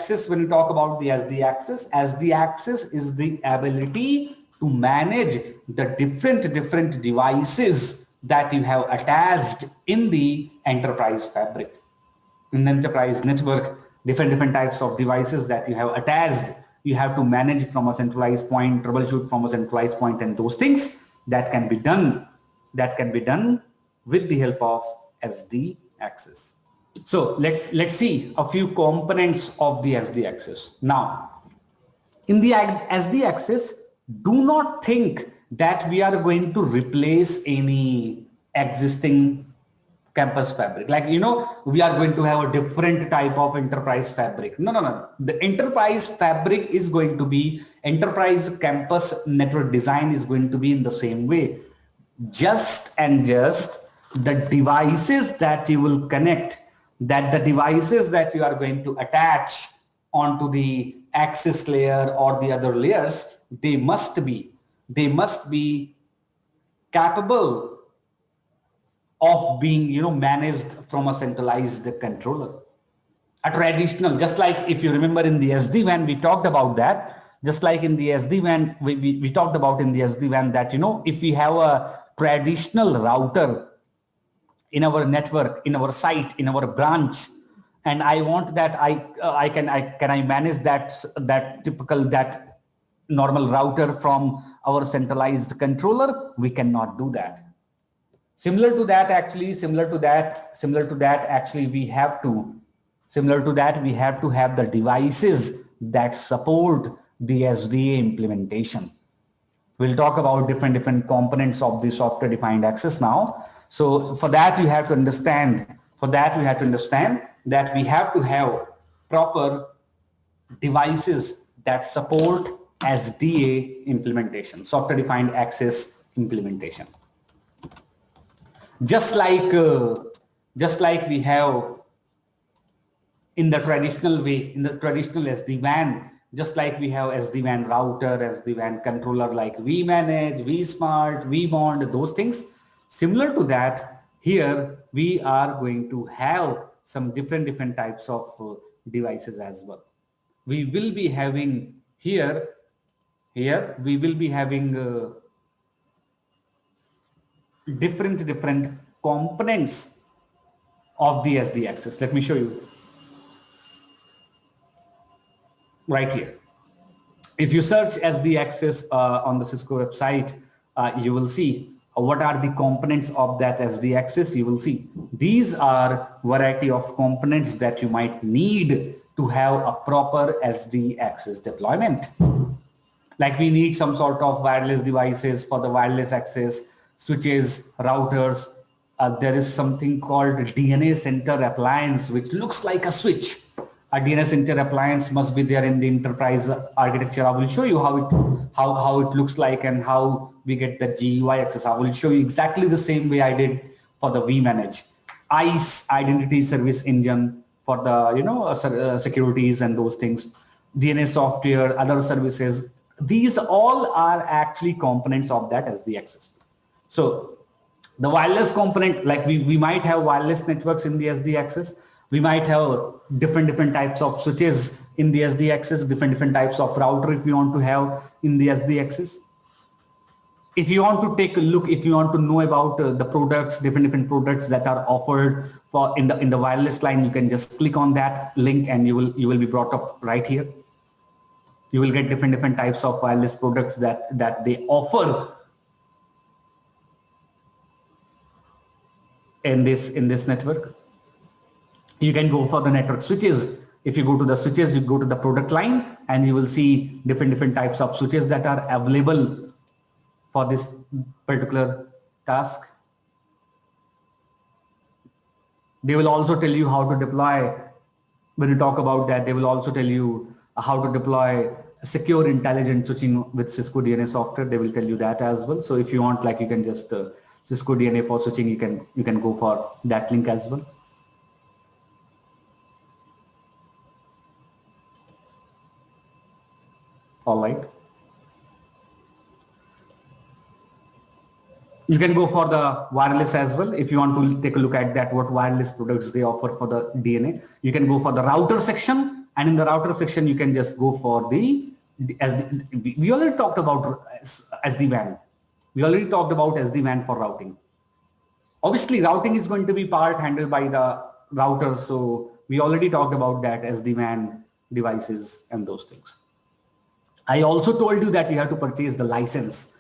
axis, when you talk about the SD axis is the ability to manage the different devices that you have attached in the enterprise fabric. In the enterprise network, different types of devices that you have attached, you have to manage from a centralized point, troubleshoot from a centralized point, and those things that can be done with the help of SD axis. So let's see a few components of the SD axis. Now, in the SD axis, do not think that we are going to replace any existing campus fabric. Like, you know, we are going to have a different type of enterprise fabric. No. The enterprise fabric is going to be, enterprise campus network design is going to be in the same way. Just the devices that you will connect, that the devices that you are going to attach onto the access layer or the other layers, they must be capable of being, you know, managed from a centralized controller. A traditional, just like if you remember in the SD-WAN, we talked about that. Just like in the SD-WAN, we talked about in the SD-WAN that, you know, if we have a traditional router in our network, in our site, in our branch, and I want that can I manage that normal router from our centralized controller? We cannot do that. Similar to that, we have to have the devices that support the SDA implementation. We'll talk about different components of the software defined access now. So for that, you have to understand that we have to have proper devices that support SDA implementation, software defined access implementation. Just like we have in the traditional way, in the traditional SD-WAN, just like we have SD-WAN router, SD-WAN controller like vManage, vSmart, vBond, those things. Similar to that, here we are going to have some different types of devices as well. We will be having here we will be having different components of the SD access. Let me show you right here. If you search SD access on the Cisco website, you will see what are the components of that SD access. You will see these are variety of components that you might need to have a proper SD access deployment. Like we need some sort of wireless devices for the wireless access, switches, routers. There is something called DNA center appliance, which looks like a switch. A DNA center appliance must be there in the enterprise architecture. I will show you how it looks like and how we get the GUI access. I will show you exactly the same way I did for the vManage. ICE, Identity Service Engine, for the securities and those things. DNA software, other services. These all are actually components of that SD access. So the wireless component, like we might have wireless networks in the SD access. We might have different types of switches in the SD access, different types of router if you want to have in the SD access. If you want to take a look, if you want to know about the products, different products that are offered for in the wireless line, you can just click on that link and you will be brought up right here. You will get different types of wireless products that they offer in this network. You can go for the network switches. If you go to the switches, you go to the product line and you will see different types of switches that are available for this particular task. They will also tell you how to deploy. When you talk about that, they will also tell you how to deploy secure intelligent switching with Cisco DNA software. They will tell you that as well. So if you want, like, you can just Cisco DNA for switching, you can go for that link as well. All right. You can go for the wireless as well. If you want to take a look at that, what wireless products they offer for the DNA. You can go for the router section And in the router section, you can just go for we already talked about SD-WAN. We already talked about SD-WAN for routing. Obviously, routing is going to be part handled by the router. So we already talked about that SD-WAN devices and those things. I also told you that you have to purchase the license.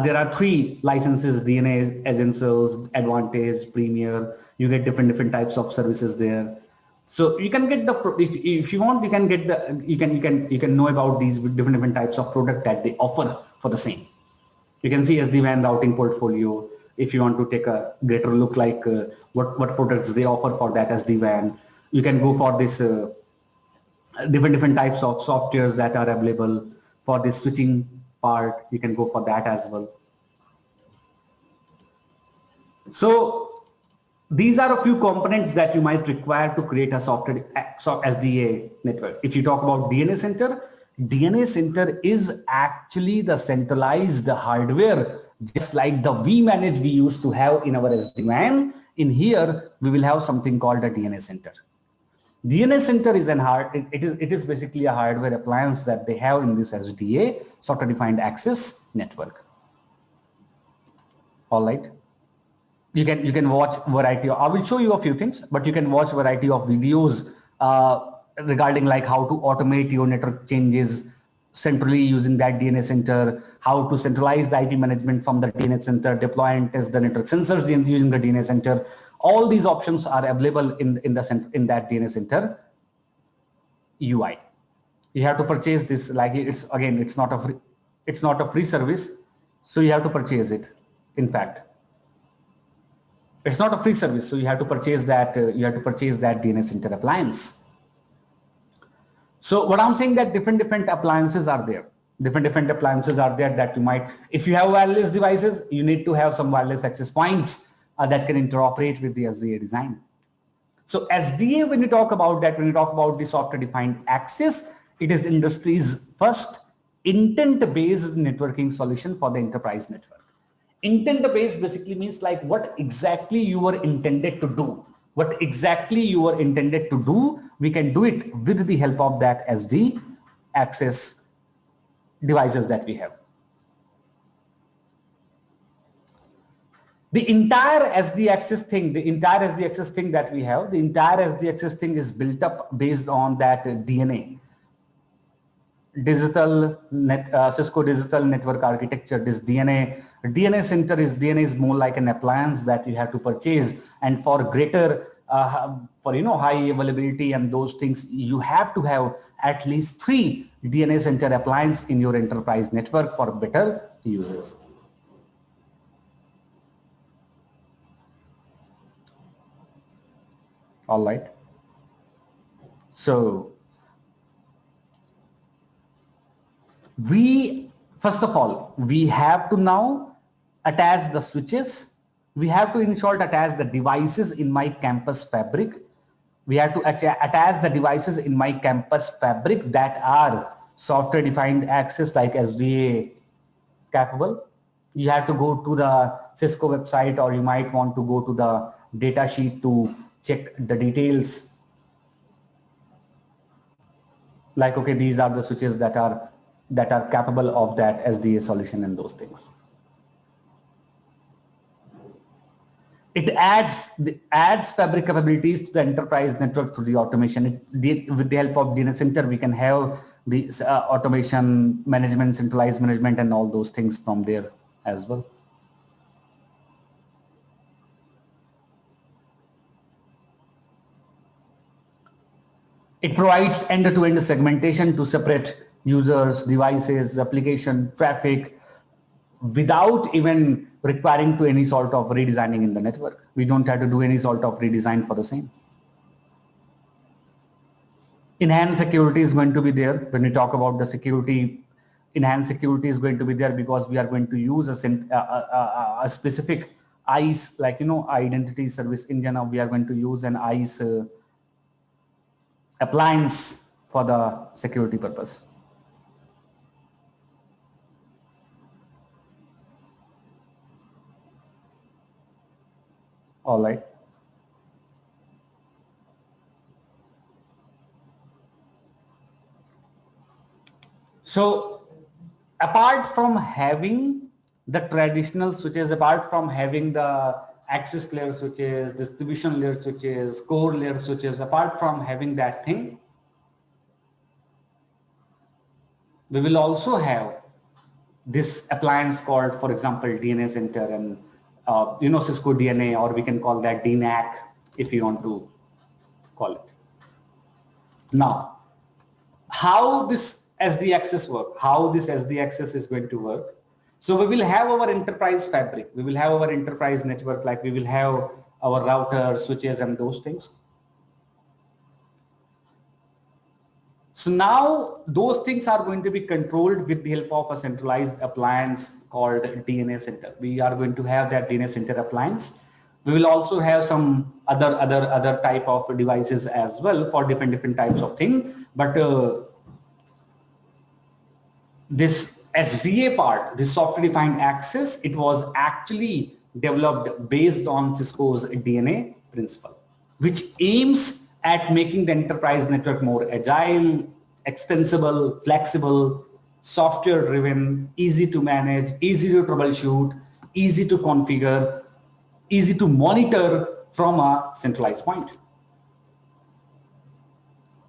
There are 3 licenses: DNA, Essentials, Advantage, Premier. You get different types of services there. So you can get if you want, you can get you can know about these different types of product that they offer for the same. You can see SD-WAN routing portfolio. If you want to take a greater look like what products they offer for that SD-WAN, you can go for this different types of softwares that are available for the switching part. You can go for that as well. So these are a few components that you might require to create a software SDA network. If you talk about DNA center is actually the centralized hardware, just like the vManage we used to have in our SD-WAN. In here, we will have something called a DNA center. DNA center is it is basically a hardware appliance that they have in this SDA, software defined access network. All right. You can watch variety of, I will show you a few things, but you can watch variety of videos regarding like how to automate your network changes centrally using that DNA center, how to centralize the IP management from the DNA center, deploy and test the network sensors using the DNA center. All these options are available in that DNA center UI. You have to purchase this, like it's not a free service, so you have to purchase it. In fact, it's not a free service, so you have to purchase that. You have to purchase that DNA center appliance. So what I'm saying that different appliances are there. Different appliances are there that you might, if you have wireless devices, you need to have some wireless access points that can interoperate with the SDA design. So SDA, when you talk about that, when you talk about the software defined access, it is industry's first intent-based networking solution for the enterprise network. Intent-based basically means like what exactly you were intended to do. What exactly you were intended to do, we can do it with the help of that SD access devices that we have. The entire SD access thing, that we have, the entire SD access thing is built up based on that DNA. Cisco digital network architecture. This DNA center is more like an appliance that you have to purchase, and for greater high availability and those things, you have to have at least 3 DNA center appliance in your enterprise network for better users. All right. So first of all, we have to now attach the switches. We have to in short attach the devices in my campus fabric. We have to attach the devices in my campus fabric that are software defined access like SDA capable. You have to go to the Cisco website, or you might want to go to the data sheet to check the details. Like, okay, these are the switches that are capable of that SDA solution and those things. It adds fabric capabilities to the enterprise network through the automation. With the help of DNA center, we can have the automation management, centralized management, and all those things from there as well. It provides end-to-end segmentation to separate users, devices, application, traffic, without even requiring to any sort of redesigning in the network. We don't have to do any sort of redesign for the same. Enhanced security is going to be there. When we talk about the security, enhanced security is going to be there because we are going to use a specific ICE, like, identity service engine. We are going to use an ICE appliance for the security purpose. All right. So apart from having the traditional switches, apart from having the access layer switches, distribution layer switches, core layer switches, apart from having that thing, we will also have this appliance called, for example, DNA Center and Cisco DNA, or we can call that DNAC if you want to call it. Now, how this SD access work, how this SD access is going to work. So we will have our enterprise fabric, we will have our enterprise network, like we will have our routers, switches, and those things. So now those things are going to be controlled with the help of a centralized appliance called DNA Center. We are going to have that DNA Center appliance. We will also have some other type of devices as well for different types of things. But this SDA part, this software defined access, it was actually developed based on Cisco's DNA principle, which aims at making the enterprise network more agile, extensible, flexible, software driven, easy to manage, easy to troubleshoot, easy to configure, easy to monitor from a centralized point.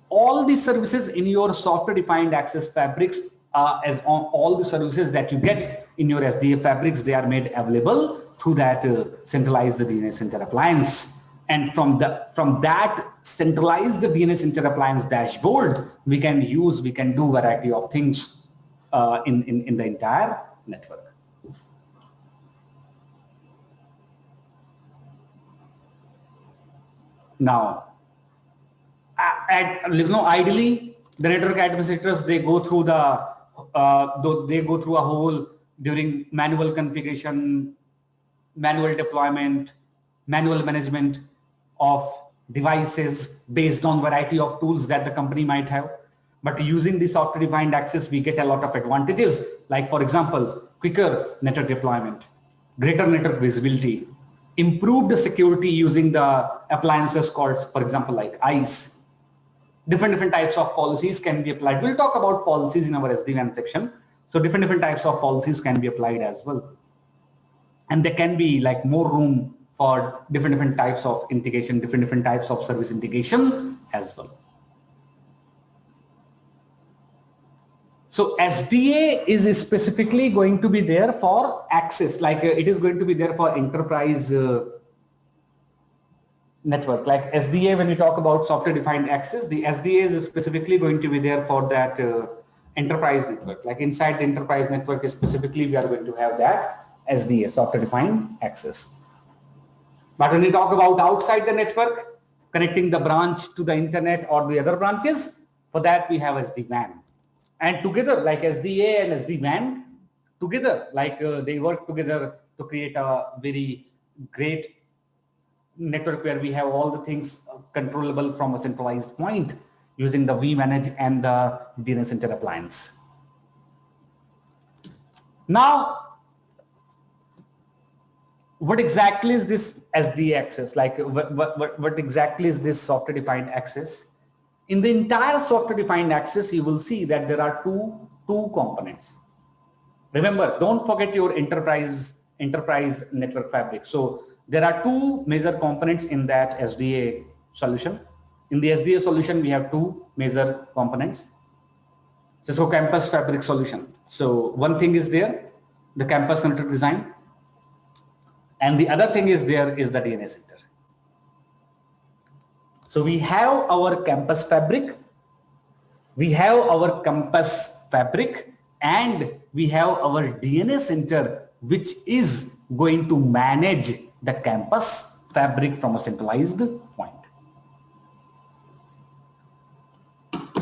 All these services in your software defined access fabrics, as on all the services that you get in your SDA fabrics, they are made available through that centralized DNA Center appliance. And from that centralized DNA Center appliance dashboard, we can do variety of things in the entire network. Now, ideally, the network administrators, they go through a whole during manual configuration, manual deployment, manual management of devices based on variety of tools that the company might have. But using the software defined access, we get a lot of advantages, like for example, quicker network deployment, greater network visibility, improved security using the appliances called, for example, like ICE. Different types of policies can be applied. We'll talk about policies in our SD-WAN section. So different types of policies can be applied as well. And there can be like more room for different types of integration, different types of service integration as well. So SDA is specifically going to be there for access, like it is going to be there for enterprise network. Like SDA, when we talk about software defined access, the SDA is specifically going to be there for that enterprise network. Like inside the enterprise network specifically, we are going to have that SDA, software defined access. But when we talk about outside the network, connecting the branch to the internet or the other branches, for that we have SD-WAN. And together, like SDA and SD-WAN, together, like they work together to create a very great network where we have all the things controllable from a centralized point using the vManage and the DNA Center appliance. Now, what exactly is this SDA access? Like what exactly is this software defined access? In the entire software defined access, you will see that there are two components. Remember, don't forget your enterprise network fabric. So there are two major components in that SDA solution. In the SDA solution, we have two major components. Cisco Campus Fabric solution. So one thing is there, the campus network design. And the other thing is there is the DNA Center. So we have our campus fabric, we have our campus fabric, and we have our DNA Center, which is going to manage the campus fabric from a centralized point.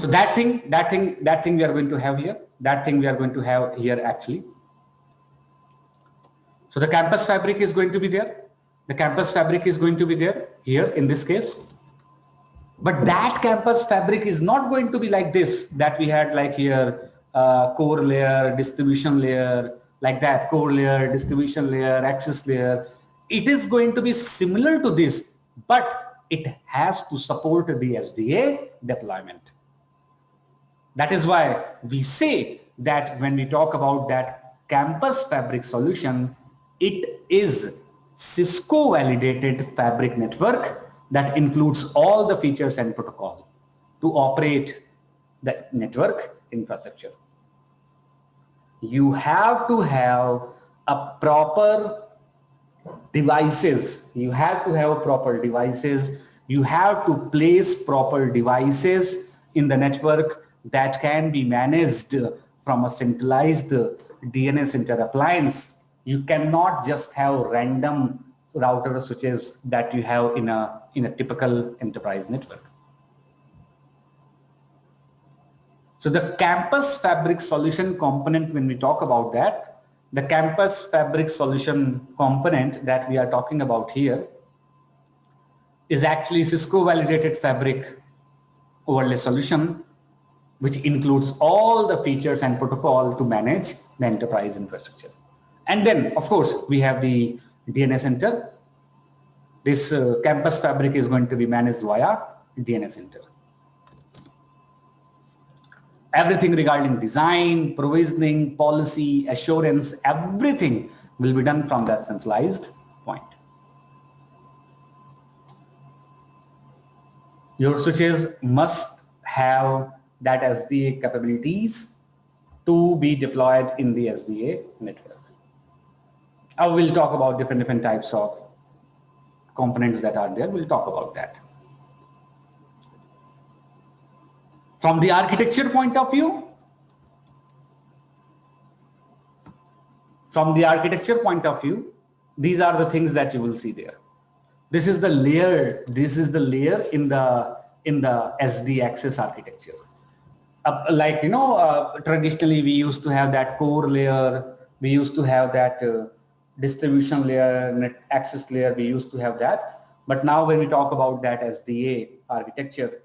So that thing we are going to have here. That thing we are going to have here actually. So the campus fabric is going to be there. The campus fabric is going to be there here in this case. But that campus fabric is not going to be like this that we had like here, core layer, distribution layer, like that, core layer, distribution layer, access layer. It is going to be similar to this, but it has to support the SDA deployment. That is why we say that when we talk about that campus fabric solution, it is Cisco validated fabric network that includes all the features and protocol to operate the network infrastructure. You have to have a proper devices. You have to have proper devices. You have to place proper devices in the network that can be managed from a centralized DNS center appliance. You cannot just have random router switches that you have in a typical enterprise network. So the campus fabric solution component, when we talk about that, the campus fabric solution component that we are talking about here is actually Cisco validated fabric overlay solution, which includes all the features and protocol to manage the enterprise infrastructure. And then, of course, we have the DNS center. This campus fabric is going to be managed via DNS center. Everything regarding design, provisioning, policy, assurance, everything will be done from that centralized point. Your switches must have that SDA capabilities to be deployed in the SDA network. I will talk about different types of components that are there. We'll talk about that. From the architecture point of view, these are the things that you will see there. This is the layer. This is the layer in the SD access architecture. Traditionally we used to have that core layer. We used to have that distribution layer, net access layer. We used to have that. But now when we talk about that SDA architecture,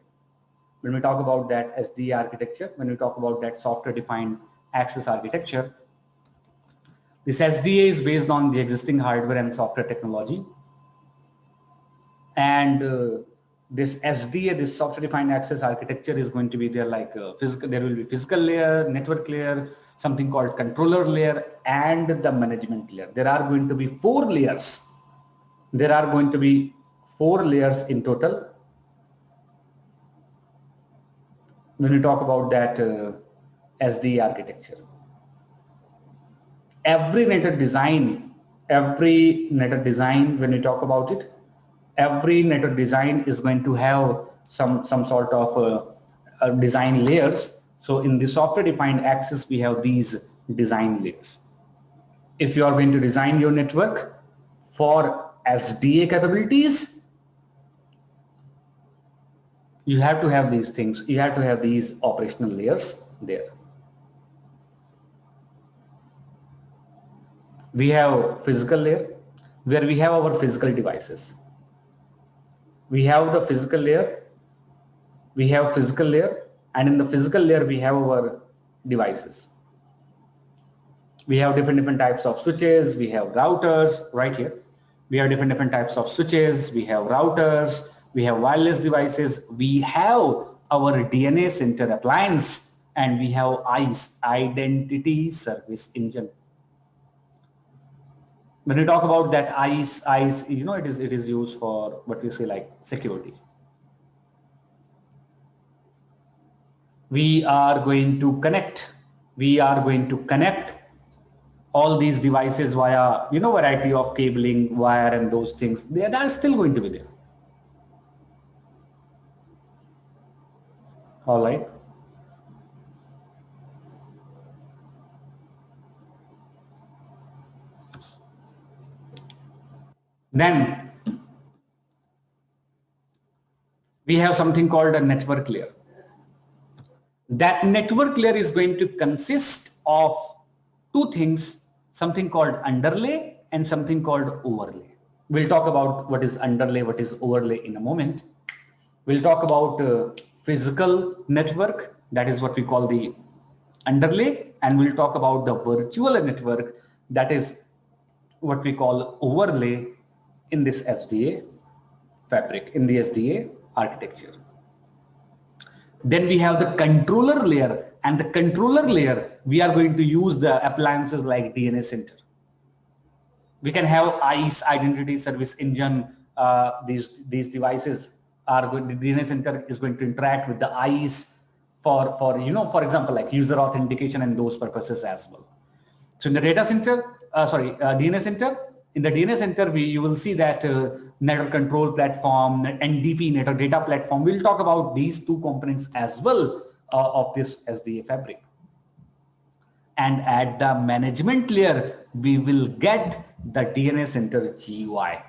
when we talk about that SDA architecture, when we talk about that software-defined access architecture, this SDA is based on the existing hardware and software technology. And this SDA, this software-defined access architecture, is going to be there like physical. There will be physical layer, network layer, something called controller layer, and the management layer. There are going to be 4 layers. There are going to be 4 layers in total. When we talk about that SDA architecture, every network design, when we talk about it, every network design is going to have some sort of design layers. So in the software defined access, we have these design layers. If you are going to design your network for SDA capabilities, you have to have these things. You have to have these operational layers there. We have physical layer where we have our physical devices. We have the physical layer. We have physical layer, and in the physical layer we have our devices. We have different types of switches. We have routers right here. We have different types of switches. We have routers. We have wireless devices. We have our DNS center appliance, and we have ISE, Identity Service Engine. When we talk about that ISE, it is used for what we say like security. We are going to connect all these devices via variety of cabling, wire, and those things. They are still going to be there. All right. Then we have something called a network layer. That network layer is going to consist of 2 things, something called underlay and something called overlay. We'll talk about what is underlay, what is overlay in a moment. We'll talk about physical network, that is what we call the underlay, and we'll talk about the virtual network, that is what we call overlay in this SDA fabric, in the SDA architecture. Then we have the controller layer. and the controller layer, we are going to use the appliances like DNS Center. We can have ICE, Identity Service Engine. These devices are going. The DNS Center is going to interact with the ICE for for example, like user authentication and those purposes as well. So in the data center, DNS Center. In the DNS Center, you will see that network control platform, NDP, network data platform. We'll talk about these two components as well of this SDA fabric. And at the management layer, we will get the DNS Center GUI.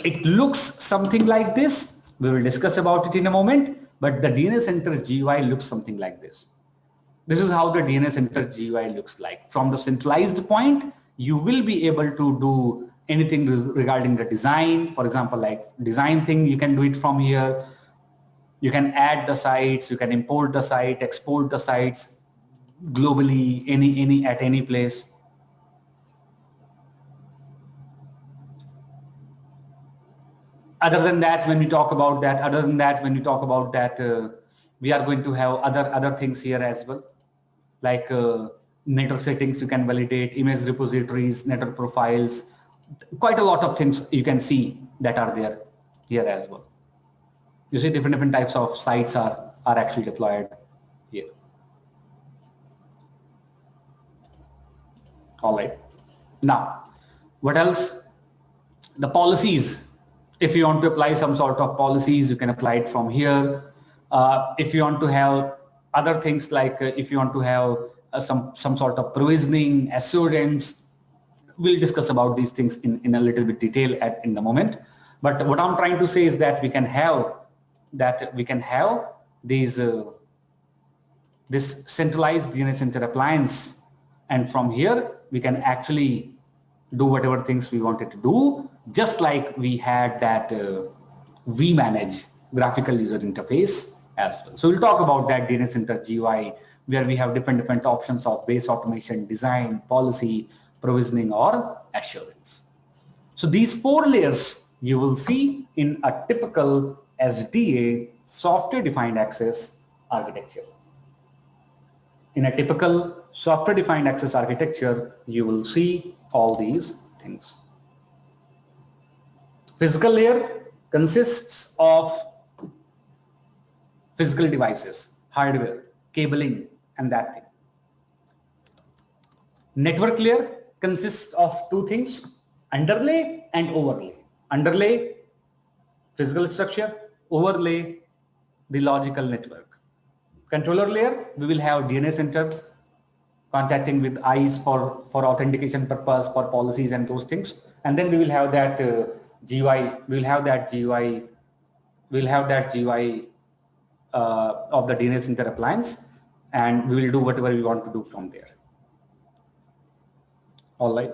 It looks something like this. We will discuss about it in a moment, but the DNS Center GUI looks something like this. This is how the DNS Center GUI looks like. From the centralized point, you will be able to do anything regarding the design. For example, like design thing, you can do it from here. You can add the sites, you can import the site, export the sites globally, at any place. Other than that, when we talk about that, we are going to have other things here as well, like network settings. You can validate image repositories, network profiles, quite a lot of things you can see that are there here as well. You see different types of sites are actually deployed here. All right. Now, what else? The policies. If you want to apply some sort of policies, you can apply it from here. If you want to have other things, like if you want to have some sort of provisioning, assurance, we'll discuss about these things in a little bit detail in the moment. But what I'm trying to say is that we can have these this centralized DNS Center appliance, and from here we can actually do whatever things we wanted to do, just like we had that vManage graphical user interface as well. So we'll talk about that DNS Center GUI, where we have different options of base automation, design, policy, provisioning, or assurance. So these 4 layers you will see in a typical SDA, software defined access architecture. In a typical software defined access architecture, you will see all these things. Physical layer consists of physical devices, hardware, cabling, and that thing. Network layer consists of 2 things, underlay and overlay. Underlay, physical structure; overlay, the logical network. Controller layer, we will have DNS Center contacting with ICE for authentication purpose, for policies and those things. And then we will have that GUI, of the DNS Center appliance, and we will do whatever we want to do from there. All right.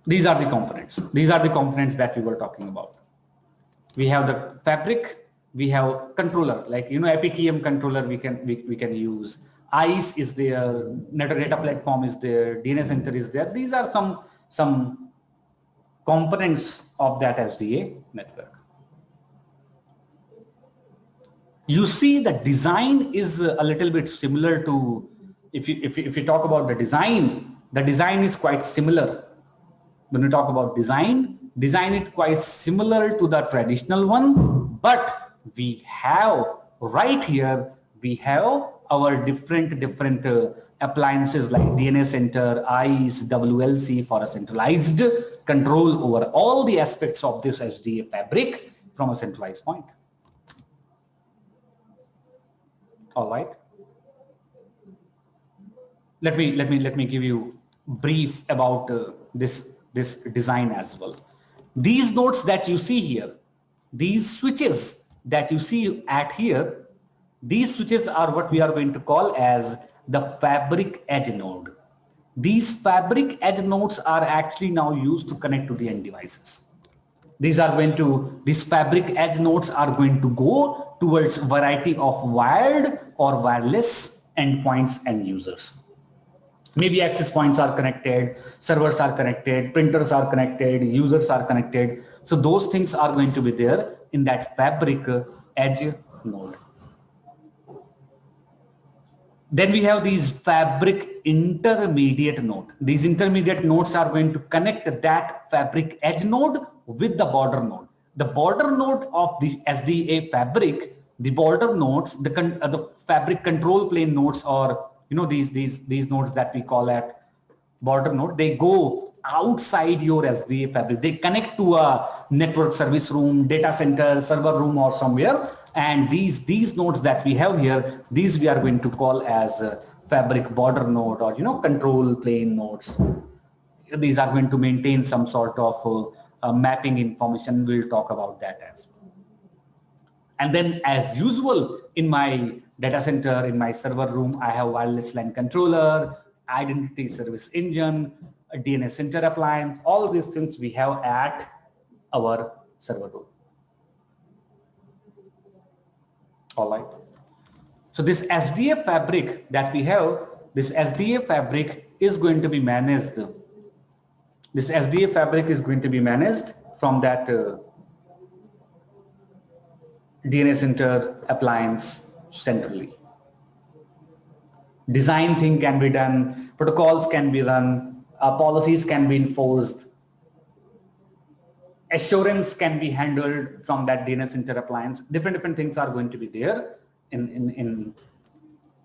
These are the components. These are the components that we were talking about. We have the fabric, we have controller, like APKM controller we can use. ICE is there, network data platform is there, DNS Center is there. These are some components of that SDA network. You see the design is a little bit similar to, if you talk about the design is quite similar. When we talk about design is quite similar to the traditional one, but we have right here, we have our different appliances like DNS Center, ICE, WLC for a centralized control over all the aspects of this SDA fabric from a centralized point. All right. Let me give you brief about this design as well. These nodes that you see here, these switches that you see at here, these switches are what we are going to call as the fabric edge node. These fabric edge nodes are actually now used to connect to the end devices. These fabric edge nodes are going to go towards variety of wired or wireless endpoints and users. Maybe access points are connected, servers are connected, printers are connected, users are connected. So those things are going to be there in that fabric edge node. Then we have these fabric intermediate node. These intermediate nodes are going to connect that fabric edge node with the border node. The border node of the SDA fabric, the border nodes, the fabric control plane nodes, or these nodes that we call at border node, they go outside your SDA fabric. They connect to a network service room, data center, server room, or somewhere. And these nodes that we have here, these we are going to call as fabric border node, or control plane nodes. These are going to maintain some sort of mapping information. We'll talk about that as well. And then, as usual, in my data center, in my server room, I have wireless LAN controller, identity service engine, a DNS center appliance. All these things we have at our server room. All right. So this SDA fabric that we have, this SDA fabric is going to be managed. This SDA fabric is going to be managed from that DNS center appliance centrally. Design thing can be done, protocols can be run, policies can be enforced, assurance can be handled from that DNS center appliance. Different things are going to be there in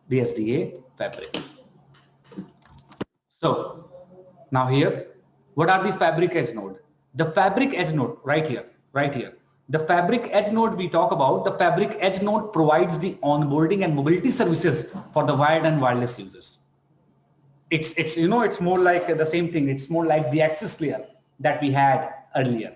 the SDA fabric. So now here, what are the fabric edge node? The fabric edge node right here. The fabric edge node we talk about, the fabric edge node provides the onboarding and mobility services for the wired and wireless users. It's more like the same thing. It's more like the access layer that we had earlier.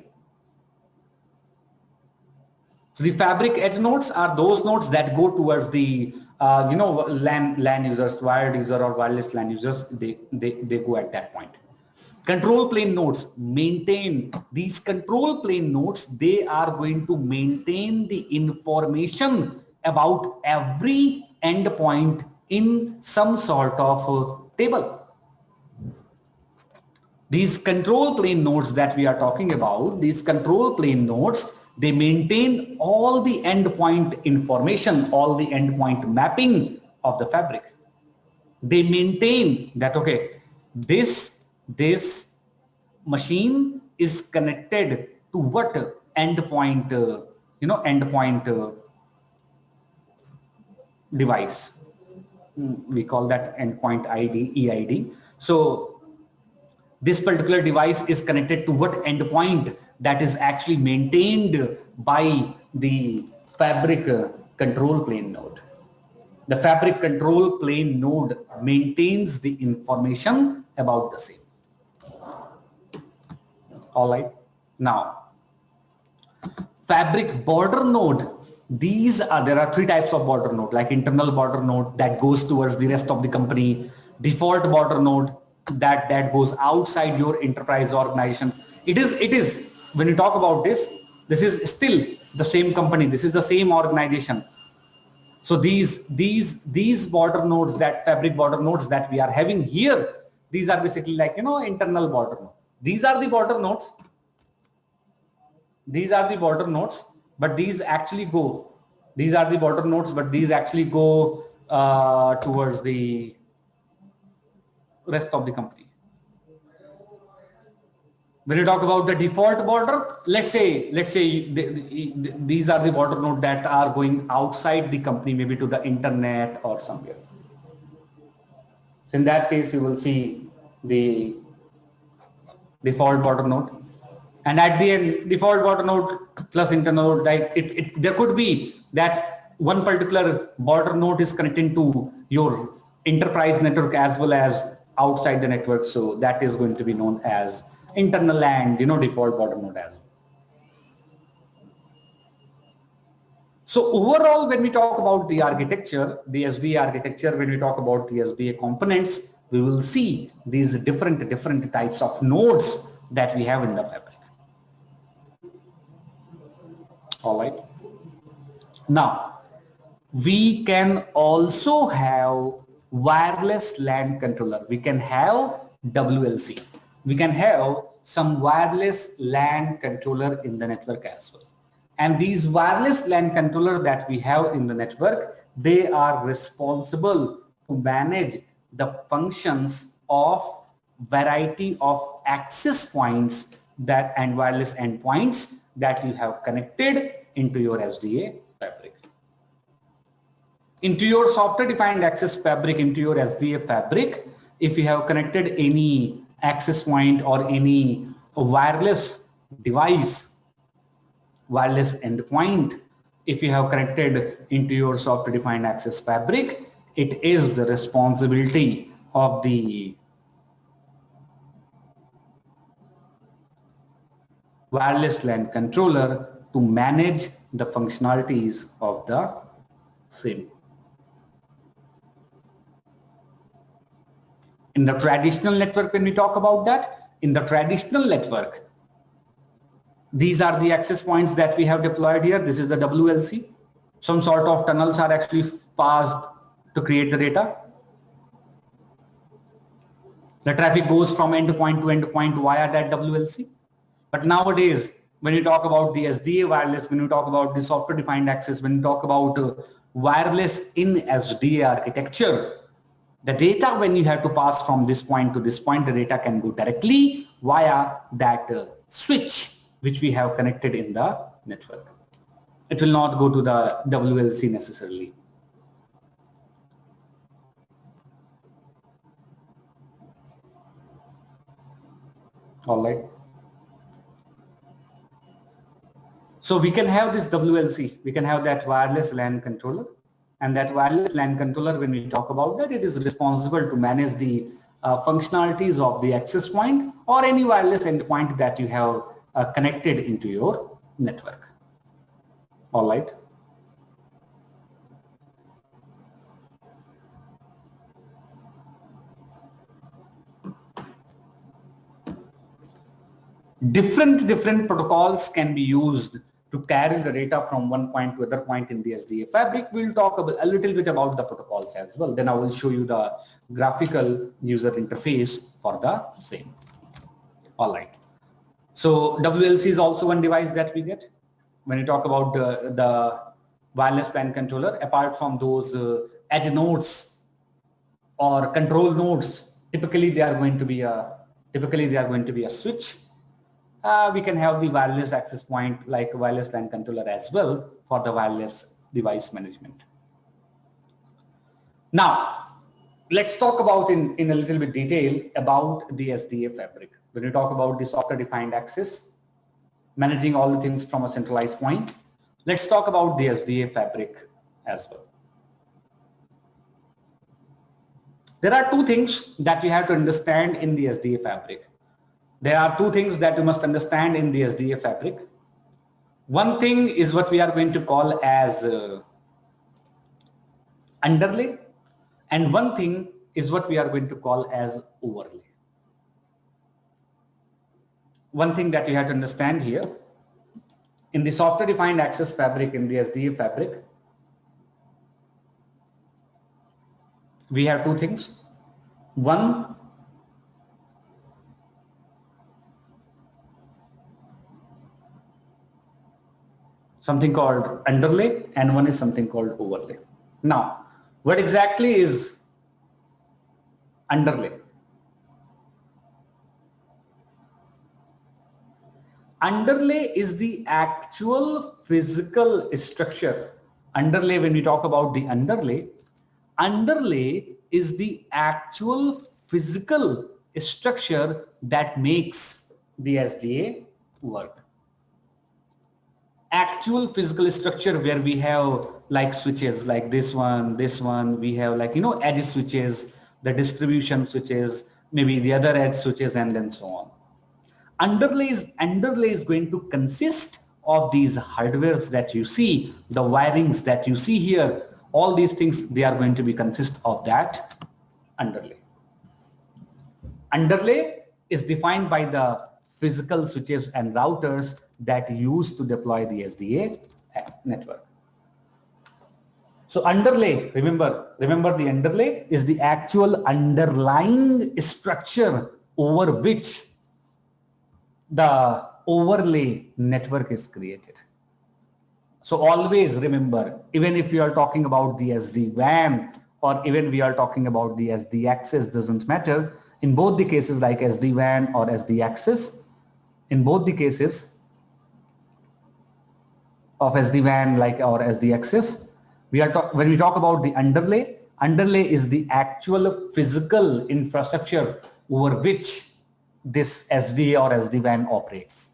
So the fabric edge nodes are those nodes that go towards the LAN users, wired user or wireless LAN users. They go at that point. Control plane nodes maintain these control plane nodes. They are going to maintain the information about every endpoint in some sort of table. These control plane nodes that we are talking about, these control plane nodes, they maintain all the endpoint information, all the endpoint mapping of the fabric. They maintain that, okay, this machine is connected to what endpoint, device. We call that endpoint ID, EID. So this particular device is connected to what endpoint that is actually maintained by the fabric control plane node. The fabric control plane node maintains the information about the same. All right. Now, fabric border node. There are three types of border node, like internal border node that goes towards the rest of the company, default border node that goes outside your enterprise organization. It is when you talk about this is still the same company. This is the same organization. So these border nodes, that fabric border nodes that we are having here, these are basically like, internal border node. These are the border nodes. These are the border nodes, but these actually go. These are the border nodes, but these actually go towards the rest of the company. When you talk about the default border, let's say these are the border nodes that are going outside the company, maybe to the internet or somewhere. So in that case, you will see the default border node, and at the end, default border node plus internal node, like there could be that one particular border node is connecting to your enterprise network as well as outside the network. So that is going to be known as internal and default border node as well. So overall, when we talk about the architecture, the SDA architecture, when we talk about the SDA components, we will see these different types of nodes that we have in the fabric. All right. Now, we can also have wireless LAN controller. We can have WLC. We can have some wireless LAN controller in the network as well. And these wireless LAN controller that we have in the network, they are responsible to manage the functions of variety of access points that and wireless endpoints that you have connected into your SDA fabric. Into your software defined access fabric, into your SDA fabric, if you have connected any access point or any wireless device, wireless endpoint, if you have connected into your software defined access fabric, it is the responsibility of the wireless LAN controller to manage the functionalities of the same. In the traditional network, when we talk about that, in the traditional network, these are the access points that we have deployed here. This is the WLC. Some sort of tunnels are actually passed to create the data. The traffic goes from endpoint to endpoint via that WLC. But nowadays, when you talk about the SDA wireless, when you talk about the software defined access, when you talk about wireless in SDA architecture, the data, when you have to pass from this point to this point, the data can go directly via that switch which we have connected in the network. It will not go to the WLC necessarily. All right. So we can have this WLC, we can have that wireless LAN controller, and that wireless LAN controller, when we talk about that, it is responsible to manage the functionalities of the access point or any wireless endpoint that you have connected into your network. All right. Different protocols can be used to carry the data from one point to other point in the SDA fabric. We'll talk a little bit about the protocols as well. Then I will show you the graphical user interface for the same. All right. So WLC is also one device that we get. When you talk about the wireless LAN controller, apart from those edge nodes or control nodes, typically they are going to be a switch. We can have the wireless access point like wireless LAN controller as well for the wireless device management. Now, let's talk about in a little bit detail about the SDA fabric. When you talk about the software defined access, managing all the things from a centralized point, let's talk about the SDA fabric as well. There are two things that you have to understand in the SDA fabric. There are two things that you must understand in the SDA fabric. One thing is what we are going to call as underlay, and one thing is what we are going to call as overlay. One thing that you have to understand here, in the software defined access fabric, in the SDA fabric, we have two things. One, something called underlay, and one is something called overlay. Now, what exactly is underlay? Underlay is the actual physical structure. Underlay, when we talk about the underlay is the actual physical structure that makes the SDA work. Actual physical structure where we have like switches like this one, we have like, edge switches, the distribution switches, maybe the other edge switches, and then so on. Underlay is going to consist of these hardwares that you see, the wirings that you see here, all these things, they are going to be consist of that underlay. Underlay is defined by the physical switches and routers that use to deploy the SDA network. So underlay, remember the underlay is the actual underlying structure over which the overlay network is created. So always remember, even if you are talking about the SD-WAN or even we are talking about the SD access, doesn't matter. In both the cases like SD-WAN or SD access, in both the cases of SD-WAN like or SD access, when we talk about the underlay is the actual physical infrastructure over which this SDA or SD-WAN operates.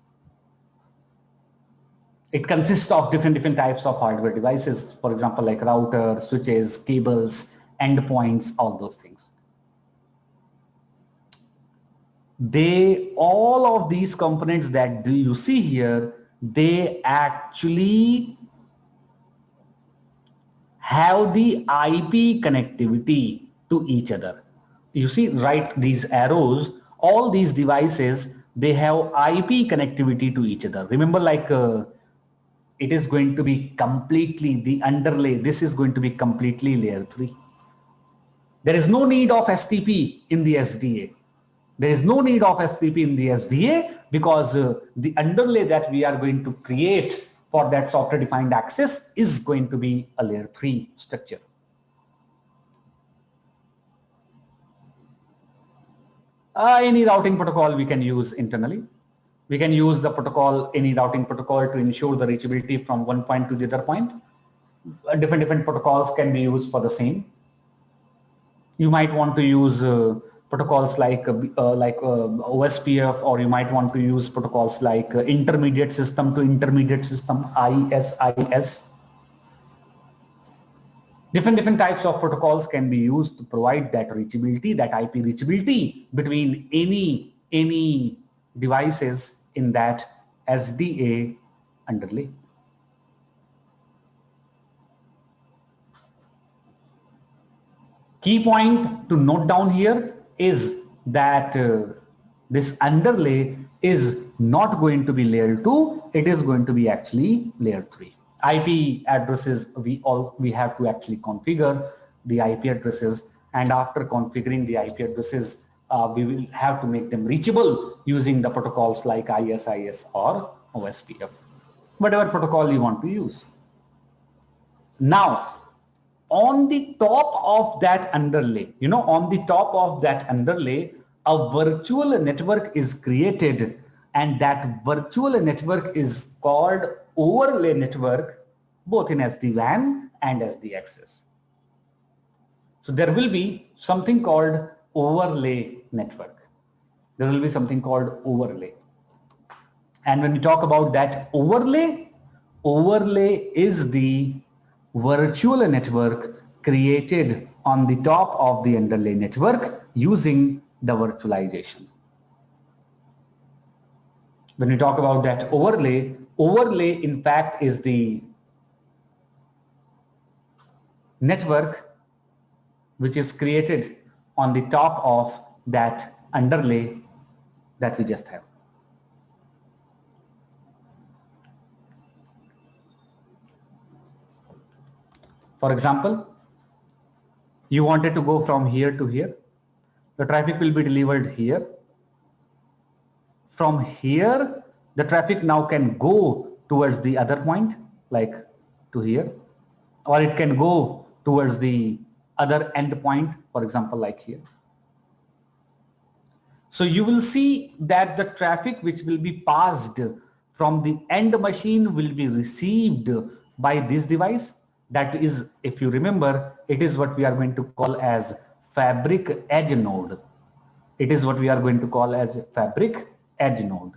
It consists of different types of hardware devices, for example, like routers, switches, cables, endpoints, all those things. All of these components that you see here, they actually have the IP connectivity to each other. You see, right, these arrows, all these devices, they have IP connectivity to each other. Remember, like it is going to be completely the underlay. This is going to be completely layer 3. There is no need of STP in the SDA. There is no need of STP in the SDA because the underlay that we are going to create for that software defined access is going to be a layer 3 structure. Any routing protocol we can use internally. We can use the protocol, any routing protocol, to ensure the reachability from one point to the other point. Different protocols can be used for the same. You might want to use protocols like OSPF, or you might want to use protocols like intermediate system to intermediate system, ISIS. Different types of protocols can be used to provide that reachability, that IP reachability between any devices in that SDA underlay. Key point to note down here is that this underlay is not going to be layer 2, it is going to be actually layer 3. IP addresses, we have to actually configure the IP addresses, and after configuring the IP addresses, we will have to make them reachable using the protocols like ISIS or OSPF, whatever protocol you want to use. Now, on the top of that underlay, on the top of that underlay, a virtual network is created, and that virtual network is called overlay network, both in SD-WAN and SD access. So there will be something called overlay network. There will be something called overlay. And when we talk about that overlay is the virtual network created on the top of the underlay network using the virtualization. When we talk about that overlay in fact is the network which is created on the top of that underlay that we just have. For example, you wanted to go from here to here. The traffic will be delivered here. From here, the traffic now can go towards the other point, like to here, or it can go towards the other end point, for example, like here. So you will see that the traffic which will be passed from the end machine will be received by this device. That is, if you remember, it is what we are going to call as fabric edge node. It is what we are going to call as fabric edge node.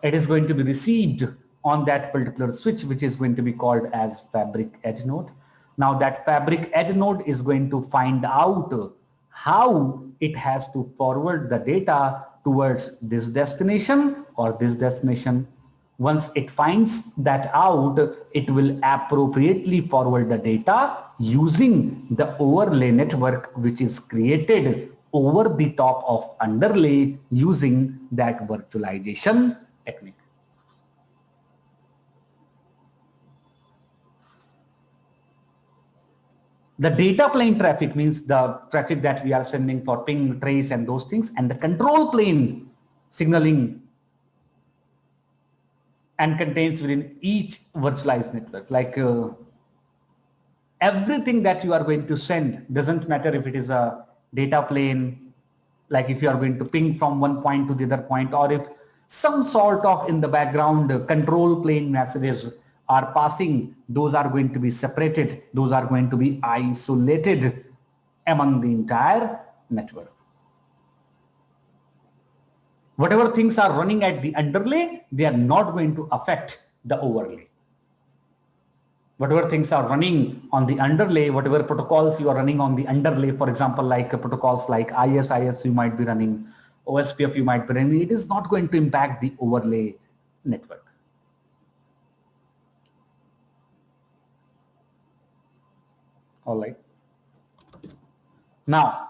It is going to be received on that particular switch, which is going to be called as fabric edge node. Now that fabric edge node is going to find out how it has to forward the data towards this destination or this destination. Once it finds that out, it will appropriately forward the data using the overlay network which is created over the top of underlay using that virtualization technique. The data plane traffic means the traffic that we are sending for ping, trace, and those things, and the control plane signaling and contains within each virtualized network, like everything that you are going to send, doesn't matter if it is a data plane, like if you are going to ping from one point to the other point, or if some sort of in the background control plane messages are passing, those are going to be separated, those are going to be isolated among the entire network. Whatever things are running at the underlay, they are not going to affect the overlay. Whatever things are running on the underlay, whatever protocols you are running on the underlay, for example, like protocols like IS you might be running, OSPF you might be running, it is not going to impact the overlay network. All right. Now,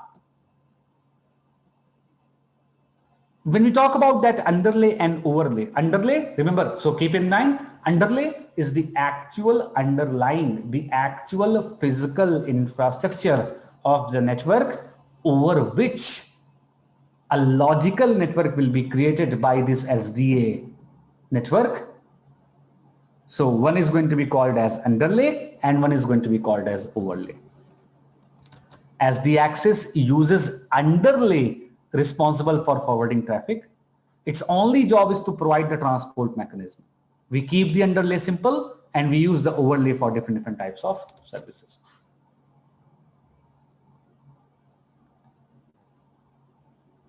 when we talk about that underlay and overlay, underlay, remember, so keep in mind, underlay is the actual underlying, the actual physical infrastructure of the network over which a logical network will be created by this SDA network. So one is going to be called as underlay and one is going to be called as overlay. As the access uses underlay responsible for forwarding traffic, its only job is to provide the transport mechanism. We keep the underlay simple and we use the overlay for different types of services.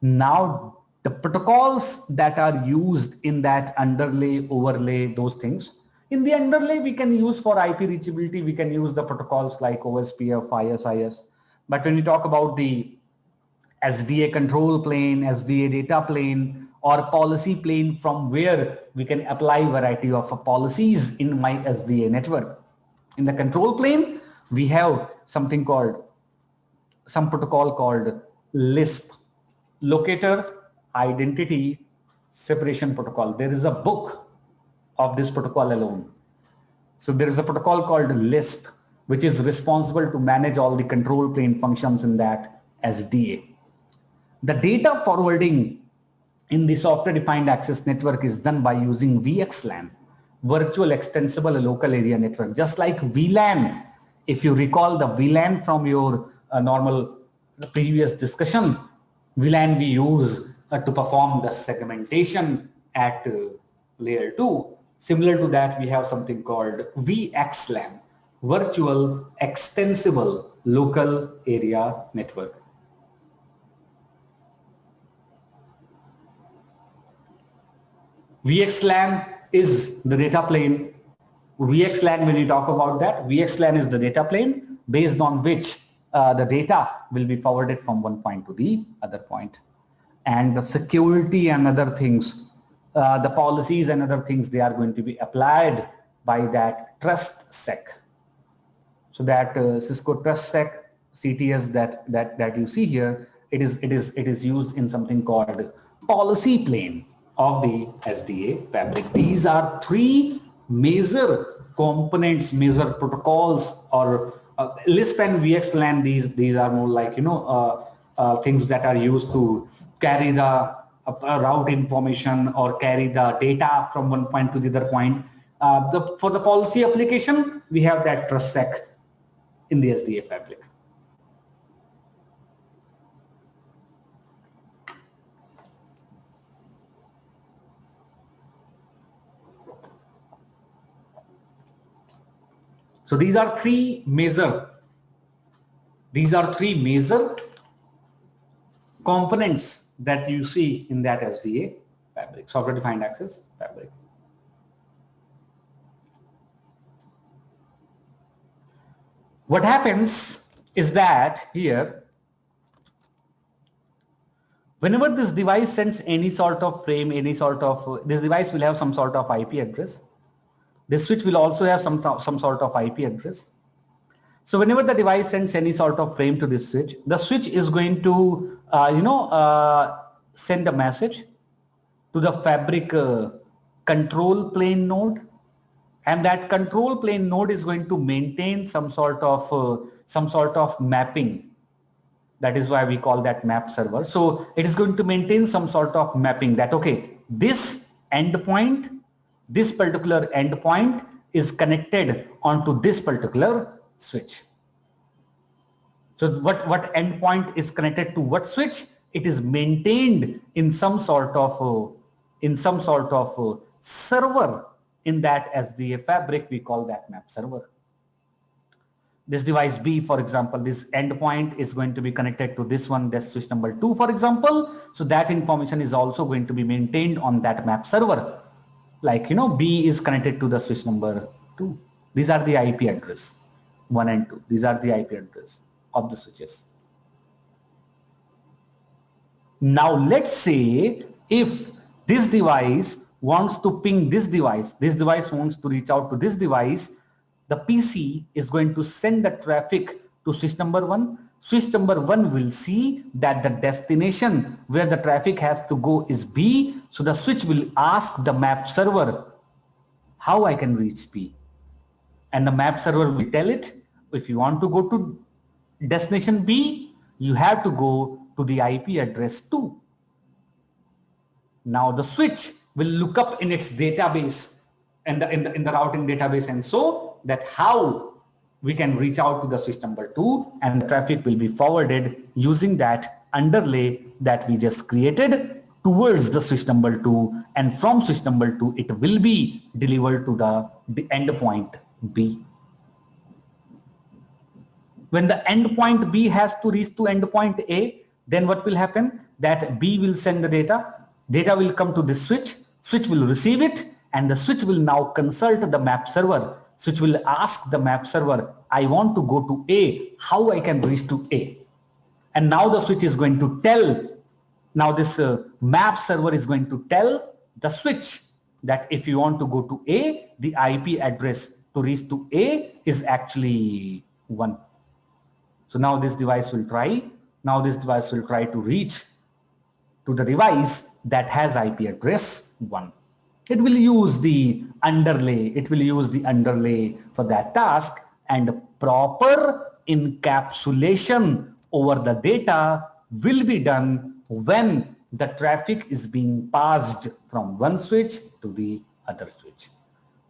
Now, the protocols that are used in that underlay, overlay, those things. In the underlay, we can use for IP reachability, we can use the protocols like OSPF, IS. But when you talk about the SDA control plane, SDA data plane, or policy plane from where we can apply variety of policies in my SDA network. In the control plane, we have something called, some protocol called LISP, Locator Identity Separation Protocol. There is a book of this protocol alone. So there is a protocol called LISP, which is responsible to manage all the control plane functions in that SDA. The data forwarding in the software defined access network is done by using VXLAN, Virtual Extensible Local Area Network, just like VLAN. If you recall the VLAN from your normal previous discussion, VLAN we use to perform the segmentation at layer 2. Similar to that, we have something called VXLAN, Virtual Extensible Local Area Network. VXLAN is the data plane. VXLAN, when you talk about that, VXLAN is the data plane based on which the data will be forwarded from one point to the other point. And the security and other things, the policies and other things, they are going to be applied by that TrustSec. So that Cisco TrustSec CTS that you see here, it is used in something called policy plane of the SDA fabric. These are three major components, major protocols, or LISP and VXLAN. These are more like things that are used to carry the route information or carry the data from one point to the other point. For the policy application, we have that TrustSec in the SDA fabric. So these are three major components that you see in that SDA fabric, software defined access fabric. What happens is that here, whenever this device sends any sort of frame, this device will have some sort of IP address. This switch will also have some sort of IP address. So whenever the device sends any sort of frame to this switch, the switch is going to, send a message to the fabric control plane node, and that control plane node is going to maintain some sort of mapping. That is why we call that map server. So it is going to maintain some sort of mapping that, okay, this endpoint, this particular endpoint is connected onto this particular switch. So what endpoint is connected to what switch? It is maintained in some sort of server in that SDA fabric. We call that map server. This device B, for example, this endpoint is going to be connected to this one, that's switch number 2, for example. So that information is also going to be maintained on that map server. Like, B is connected to the switch number 2. These are the IP address 1 and 2. These are the IP address of the switches. Now let's say if this device wants to ping this device wants to reach out to this device, the PC is going to send the traffic to switch number 1. Switch number 1 will see that the destination where the traffic has to go is B. So the switch will ask the map server, how I can reach B? And the map server will tell it, if you want to go to destination B, you have to go to the IP address 2. Now the switch will look up in its database and in the routing database, and so that how we can reach out to the switch number 2, and the traffic will be forwarded using that underlay that we just created towards the switch number 2, and from switch number 2 it will be delivered to the endpoint B. When the endpoint B has to reach to endpoint A, then what will happen? That B will send the data will come to this switch will receive it, and the switch will now consult the map server. Switch will ask the map server, I want to go to A, how I can reach to A? And now the switch is going to tell, now this map server is going to tell the switch that if you want to go to A, the IP address to reach to A is actually 1. So now this device will try to reach to the device that has IP address 1. It will use the underlay. For that task, and proper encapsulation over the data will be done when the traffic is being passed from one switch to the other switch.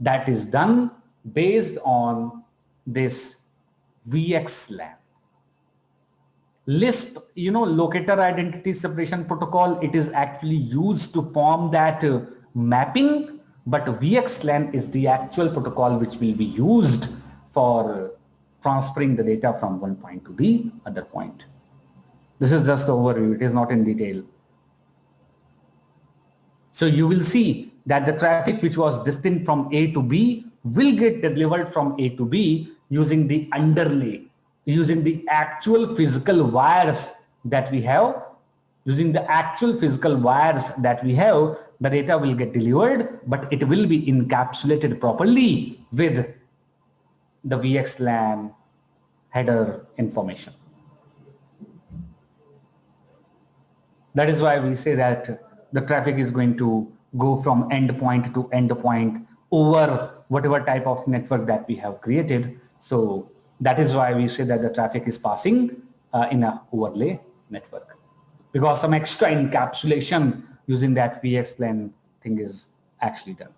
That is done based on this VXLAN. Lisp, locator identity separation protocol, it is actually used to form that mapping, but VXLAN is the actual protocol which will be used for transferring the data from one point to the other point. This is just the overview, it is not in detail. So you will see that the traffic which was destined from A to B will get delivered from A to B using the underlay, using the actual physical wires that we have. Using the actual physical wires that we have, the data will get delivered, but it will be encapsulated properly with the VXLAN header information. That is why we say that the traffic is going to go from endpoint to endpoint over whatever type of network that we have created. So that is why we say that the traffic is passing in a overlay network, because some extra encapsulation using that VXLAN thing is actually done.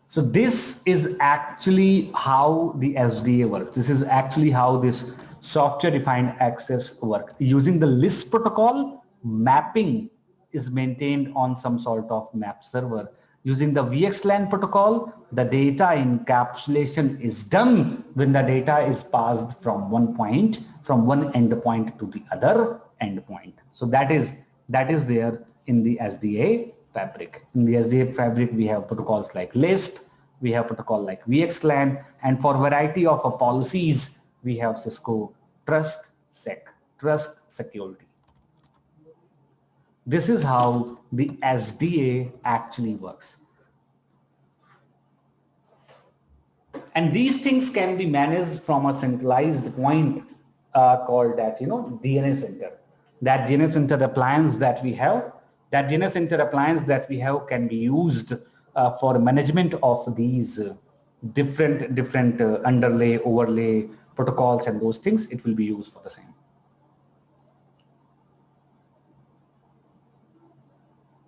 So this is actually how the SDA works. This is actually how this software defined access works. Using the Lisp protocol, mapping is maintained on some sort of map server. Using the VXLAN protocol, the data encapsulation is done when the data is passed from one endpoint to the other endpoint. So that is there in the SDA fabric. In the SDA fabric, we have protocols like Lisp, we have protocol like VXLAN, and for variety of policies, we have Cisco Trust Security. This is how the SDA actually works. And these things can be managed from a centralized point called that, DNS Center. That DNS Center appliance that we have, can be used for management of these different underlay, overlay protocols and those things. It will be used for the same.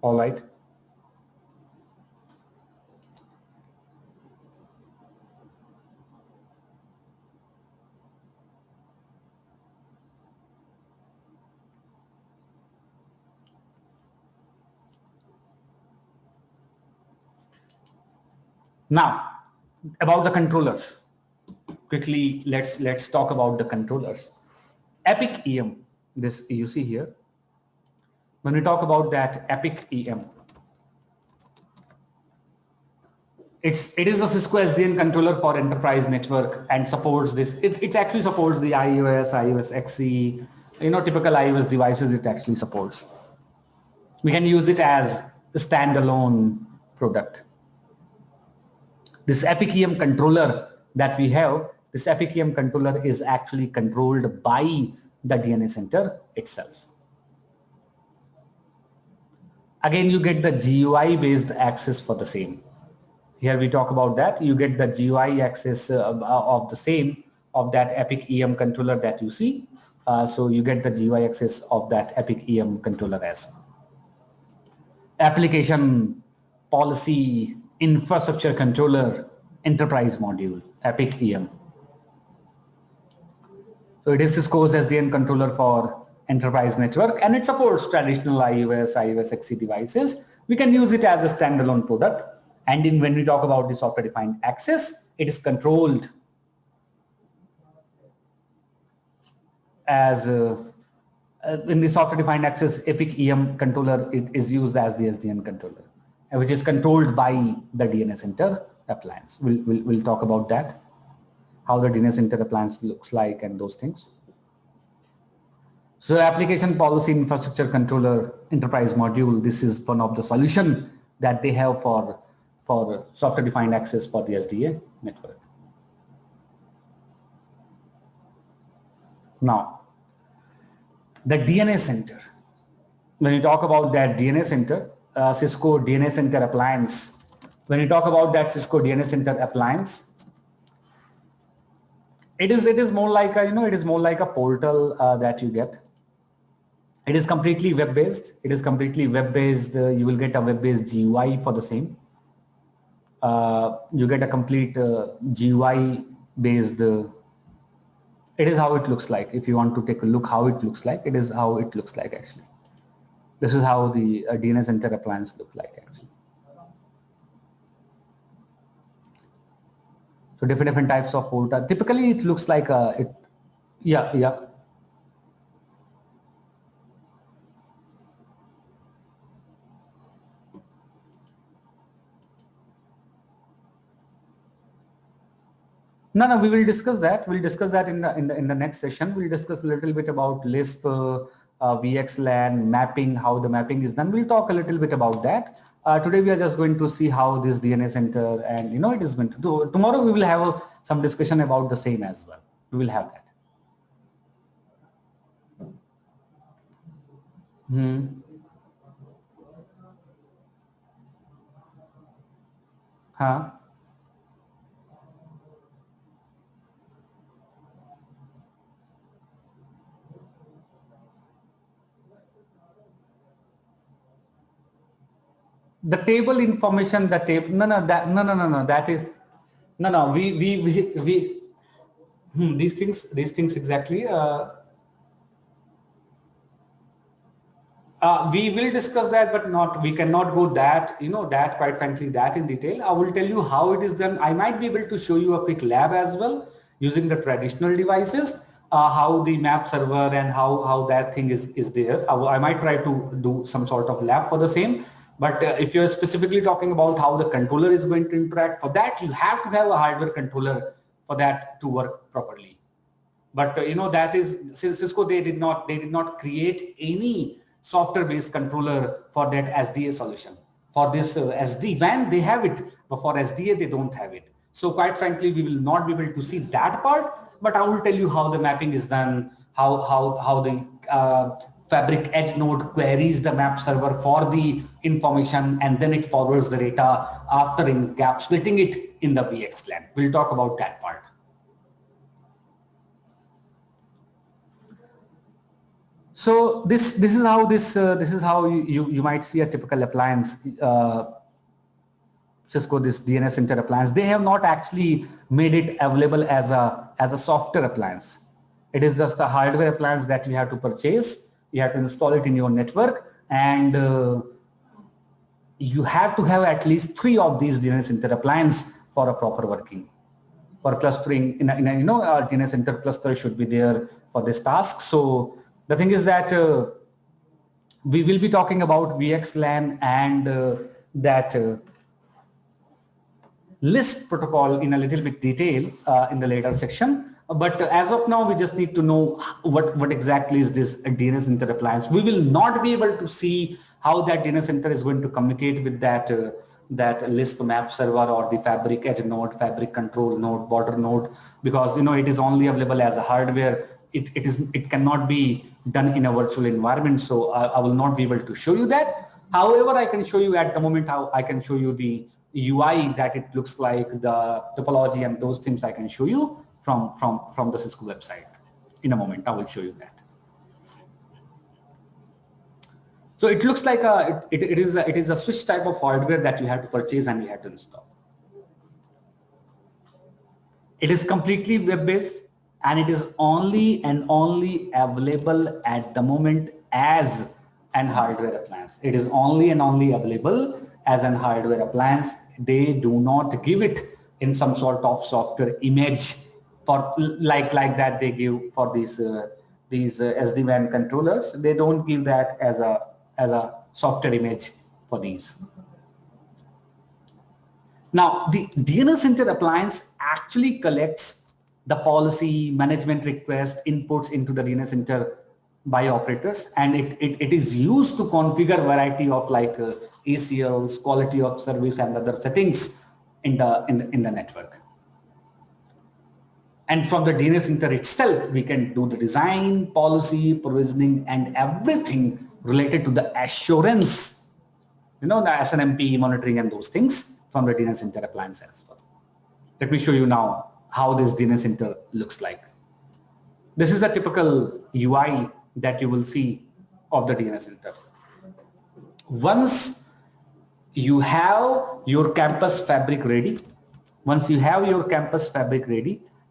All right. Now, about the controllers. Quickly, let's talk about the controllers. Epic EM, this you see here. When we talk about that Epic EM, it is a Cisco SDN controller for enterprise network and supports this. It actually supports the iOS XE, typical iOS devices it actually supports. We can use it as a standalone product. This Epic EM controller that we have, this Epic EM controller is actually controlled by the DNS center itself. Again, you get the GUI based access for the same. Here we talk about that. You get the GUI access of the same, of that Epic EM controller that you see. So you get the GUI access of that Epic EM controller as well. Application policy infrastructure controller enterprise module, Epic EM. So it is Cisco's SDN controller for enterprise network, and it supports traditional iOS XE devices. We can use it as a standalone product. And when we talk about the software-defined access, it is controlled as in the software-defined access, Epic EM controller, it is used as the SDN controller, which is controlled by the DNS Center appliance. We'll talk about that, how the DNS Center appliance looks like and those things. So application policy infrastructure controller enterprise module, this is one of the solution that they have for software-defined access for the SDA network. Now, the DNS Center. When you talk about that DNS Center, Cisco DNS Center appliance, when you talk about that Cisco DNS Center appliance, it is more like a, it is more like a portal that you get. It is completely web-based. It is completely web-based. You will get a web-based GUI for the same. You get a complete GUI based. It is how it looks like. If you want to take a look how it looks like, it is how it looks like actually. This is how the DNS Center appliance look like actually. So different types of portal. Typically, it looks like yeah. No, we will discuss that. We'll discuss that in the next session. We'll discuss a little bit about Lisp, VXLAN, mapping, how the mapping is done. We'll talk a little bit about that. Today we are just going to see how this DNS Center and it is going to do. Tomorrow we will have some discussion about the same as well. We will have that. Huh? The table information, the table, no, that is, no, these things exactly, we will discuss that, but we cannot go that, that quite frankly, that in detail. I will tell you how it is done. I might be able to show you a quick lab as well using the traditional devices, how the map server and how that thing is there. I might try to do some sort of lab for the same. But if you're specifically talking about how the controller is going to interact, for that you have to have a hardware controller for that to work properly. But that is, since Cisco they did not create any software-based controller for that SDA solution. For this SD-WAN they have it, but for SDA they don't have it. So quite frankly, we will not be able to see that part. But I will tell you how the mapping is done, how the Fabric Edge node queries the map server for the information, and then it forwards the data after encapsulating it in the VXLAN. We'll talk about that part. So this is how you might see a typical appliance. Cisco, this DNS Center appliance, they have not actually made it available as a software appliance. It is just a hardware appliance that you have to purchase. You have to install it in your network, and you have to have at least 3 of these DNS Center appliance for a proper working. For clustering, our DNS center cluster should be there for this task. So the thing is that we will be talking about VXLAN and that Lisp protocol in a little bit detail in the later section. But as of now, we just need to know what exactly is this DNS center appliance. We will not be able to see how that DNS center is going to communicate with that that Lisp map server or the Fabric edge node, Fabric control node, border node, because it is only available as a hardware. It cannot be done in a virtual environment. So I will not be able to show you that. However, I can show you at the moment how I can show you the UI that it looks like, the topology and those things I can show you from the Cisco website. In a moment, I will show you that. So it looks like it is a switch type of hardware that you have to purchase and you have to install. It is completely web-based and it is only available at the moment as an hardware appliance. It is only available as an hardware appliance. They do not give it in some sort of software image for like that they give for these SD-WAN controllers. They don't give that as a software image for these. Now, the DNS center appliance actually collects the policy management request inputs into the DNS center by operators, and it is used to configure variety of like ACLs, quality of service, and other settings in the network. And from the DNS center itself, we can do the design, policy, provisioning, and everything related to the assurance, the SNMP monitoring and those things from the DNS center appliance as well. Let me show you now how this DNS center looks like. This is the typical UI that you will see of the DNS center. Once you have your campus fabric ready,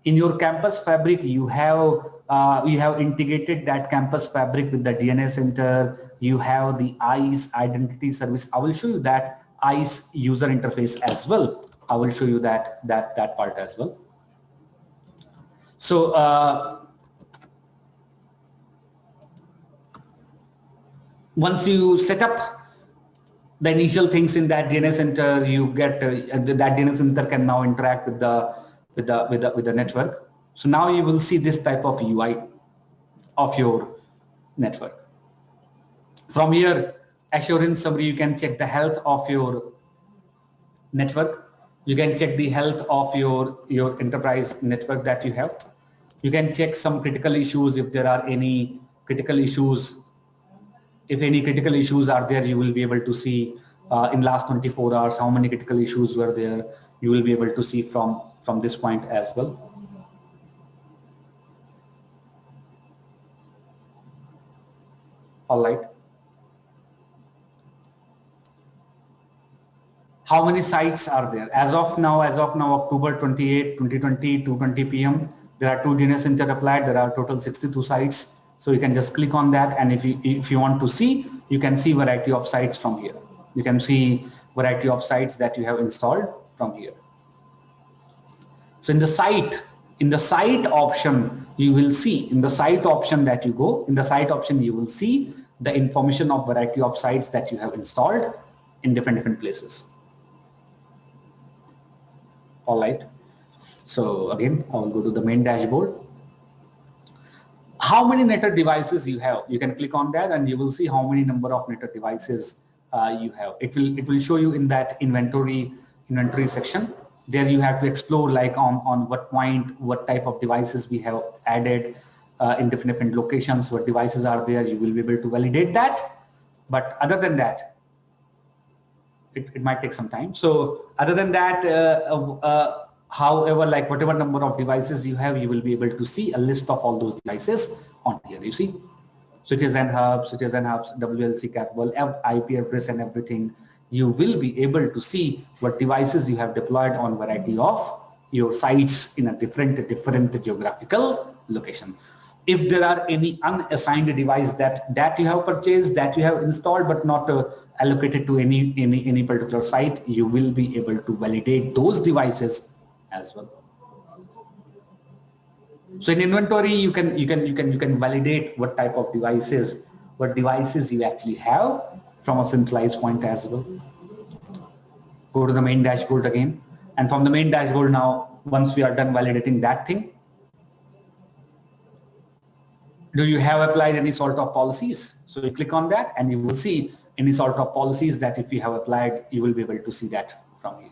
in your campus fabric, you have integrated that campus fabric with the DNS center. You have the ICE identity service. I will show you that ICE user interface as well. I will show you that part as well. So once you set up the initial things in that DNS center, you get that DNS center can now interact with the network. So now you will see this type of UI of your network. From here, assurance summary, you can check the health of your network. You can check the health of your enterprise network that you have. You can check some critical issues if there are any critical issues. If any critical issues are there, you will be able to see in last 24 hours how many critical issues were there. You will be able to see from this point as well. All right. How many sites are there? As of now, October 28, 2020, 2:20 p.m. There are 2 DNS center applied. There are total 62 sites. So you can just click on that, and if you want to see, you can see variety of sites from here. You can see variety of sites that you have installed from here. So in the site option, you will see in the site option that you go, in the site option, you will see the information of variety of sites that you have installed in different places. All right. So again, I will go to the main dashboard. How many network devices you have? You can click on that and you will see how many number of network devices you have. It will show you in that inventory section. There you have to explore like on what point, what type of devices we have added in different locations, what devices are there. You will be able to validate that. But other than that, it might take some time. So other than that, however, like whatever number of devices you have, you will be able to see a list of all those devices on here. You see, switches and hubs, WLC capable, IP address and everything. You will be able to see what devices you have deployed on variety of your sites in a different geographical location. if there are any unassigned device that you have purchased, that you have installed, but not allocated to any particular site, you will be able to validate those devices as well. So in inventory, you can validate what type of devices you actually have from a centralized point as well. Go to the main dashboard again, and from the main dashboard now, once we are done validating that thing, do you have applied any sort of policies? So you click on that and you will see any sort of policies that if you have applied, you will be able to see that from here.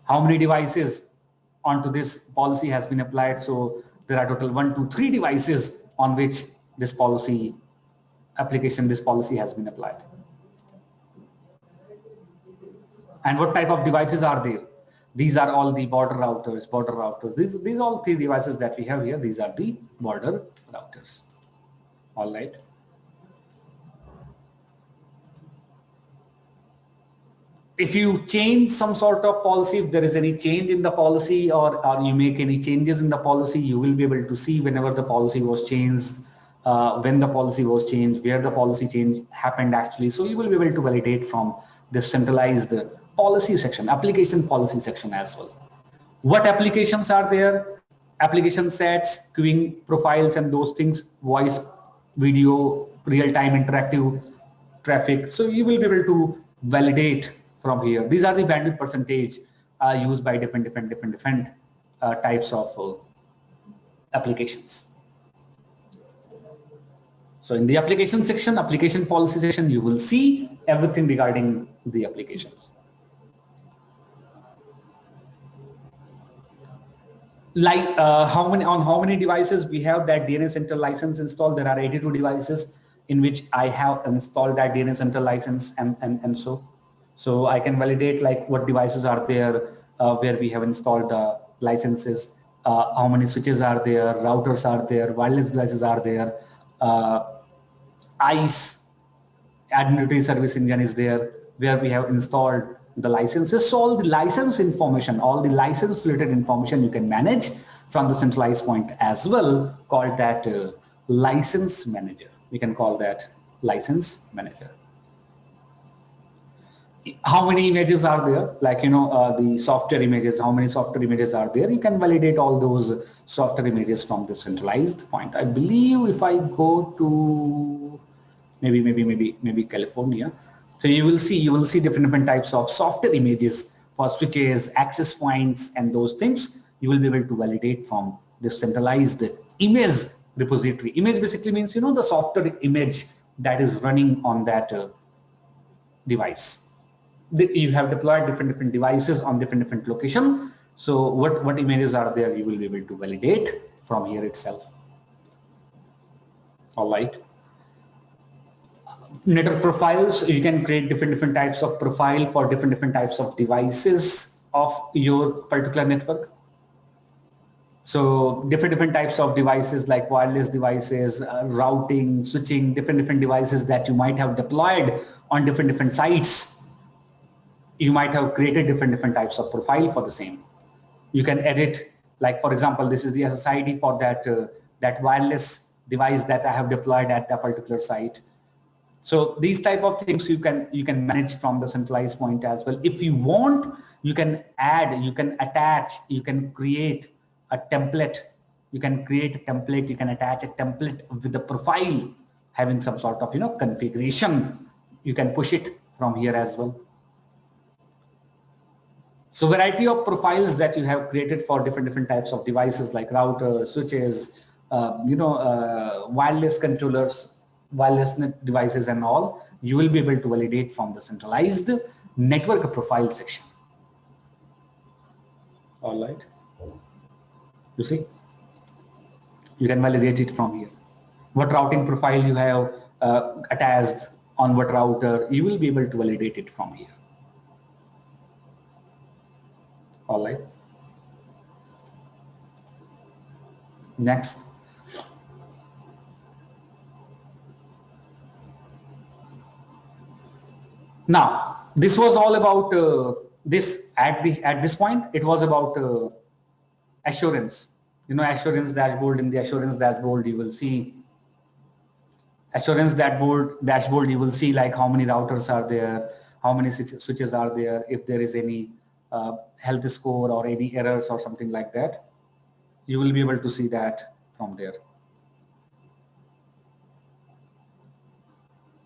How many devices onto this policy has been applied? So there are total 1, 2, 3 devices on which this policy has been applied. And what type of devices are there? These are all the border routers. These all 3 devices that we have here. These are the border routers. All right. If you change some sort of policy, if there is any change in the policy or you make any changes in the policy, you will be able to see whenever the policy was changed, when the policy was changed, where the policy change happened actually. So you will be able to validate from this centralized policy section, application policy section as well. What applications are there? Application sets, queuing profiles and those things, voice, video, real-time interactive traffic. So you will be able to validate from here. These are the bandwidth percentage used by different types of applications. So in the application section, application policy section, you will see everything regarding the applications. Like how many devices we have that DNS Center license installed? There are 82 devices in which I have installed that DNS Center license, and so I can validate like what devices are there where we have installed licenses, how many switches are there, routers are there, wireless devices are there, ICE, Administrative Service Engine is there, where we have installed the licenses. So all the license information, all the license related information you can manage from the centralized point as well, called that license manager. We can call that license manager. How many images are there? Like, the software images, how many software images are there? You can validate all those software images from the centralized point. I believe if I go to maybe California, so you will see different types of software images for switches, access points, and those things. You will be able to validate from this centralized image repository. Image basically means, the software image that is running on that device. You have deployed different devices on different location. So what images are there, you will be able to validate from here itself. All right. Network profiles, you can create different types of profile for different types of devices of your particular network. So different types of devices like wireless devices, routing, switching, different devices that you might have deployed on different sites. You might have created different types of profile for the same. You can edit, like for example, this is the SSID for that wireless device that I have deployed at that particular site. So these type of things you can manage from the centralized point as well. If you want, you can add, you can attach, you can create a template. You can create a template, you can attach a template with the profile having some sort of configuration. You can push it from here as well. So variety of profiles that you have created for different types of devices like routers, switches, wireless controllers, wireless net devices and all, you will be able to validate from the centralized network profile section. All right. You see, you can validate it from here. What routing profile you have attached on what router, you will be able to validate it from here. All right. Next. Now, this was all about this at this point. It was about assurance. assurance dashboard. In the assurance dashboard, you will see you will see like how many routers are there, how many switches are there, if there is any health score or any errors or something like that. You will be able to see that from there.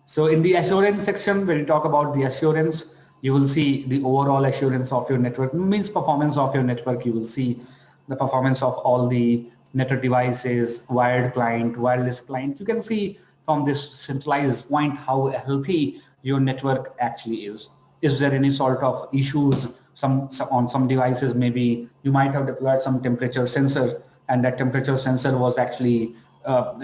So in the assurance section, when you talk about the assurance, you will see the overall assurance of your network, means performance of your network. You will see the performance of all the network devices, wired client, wireless client. You can see from this centralized point how healthy your network actually is. Is there any sort of issues on some devices? Maybe you might have deployed some temperature sensor, and that temperature sensor was actually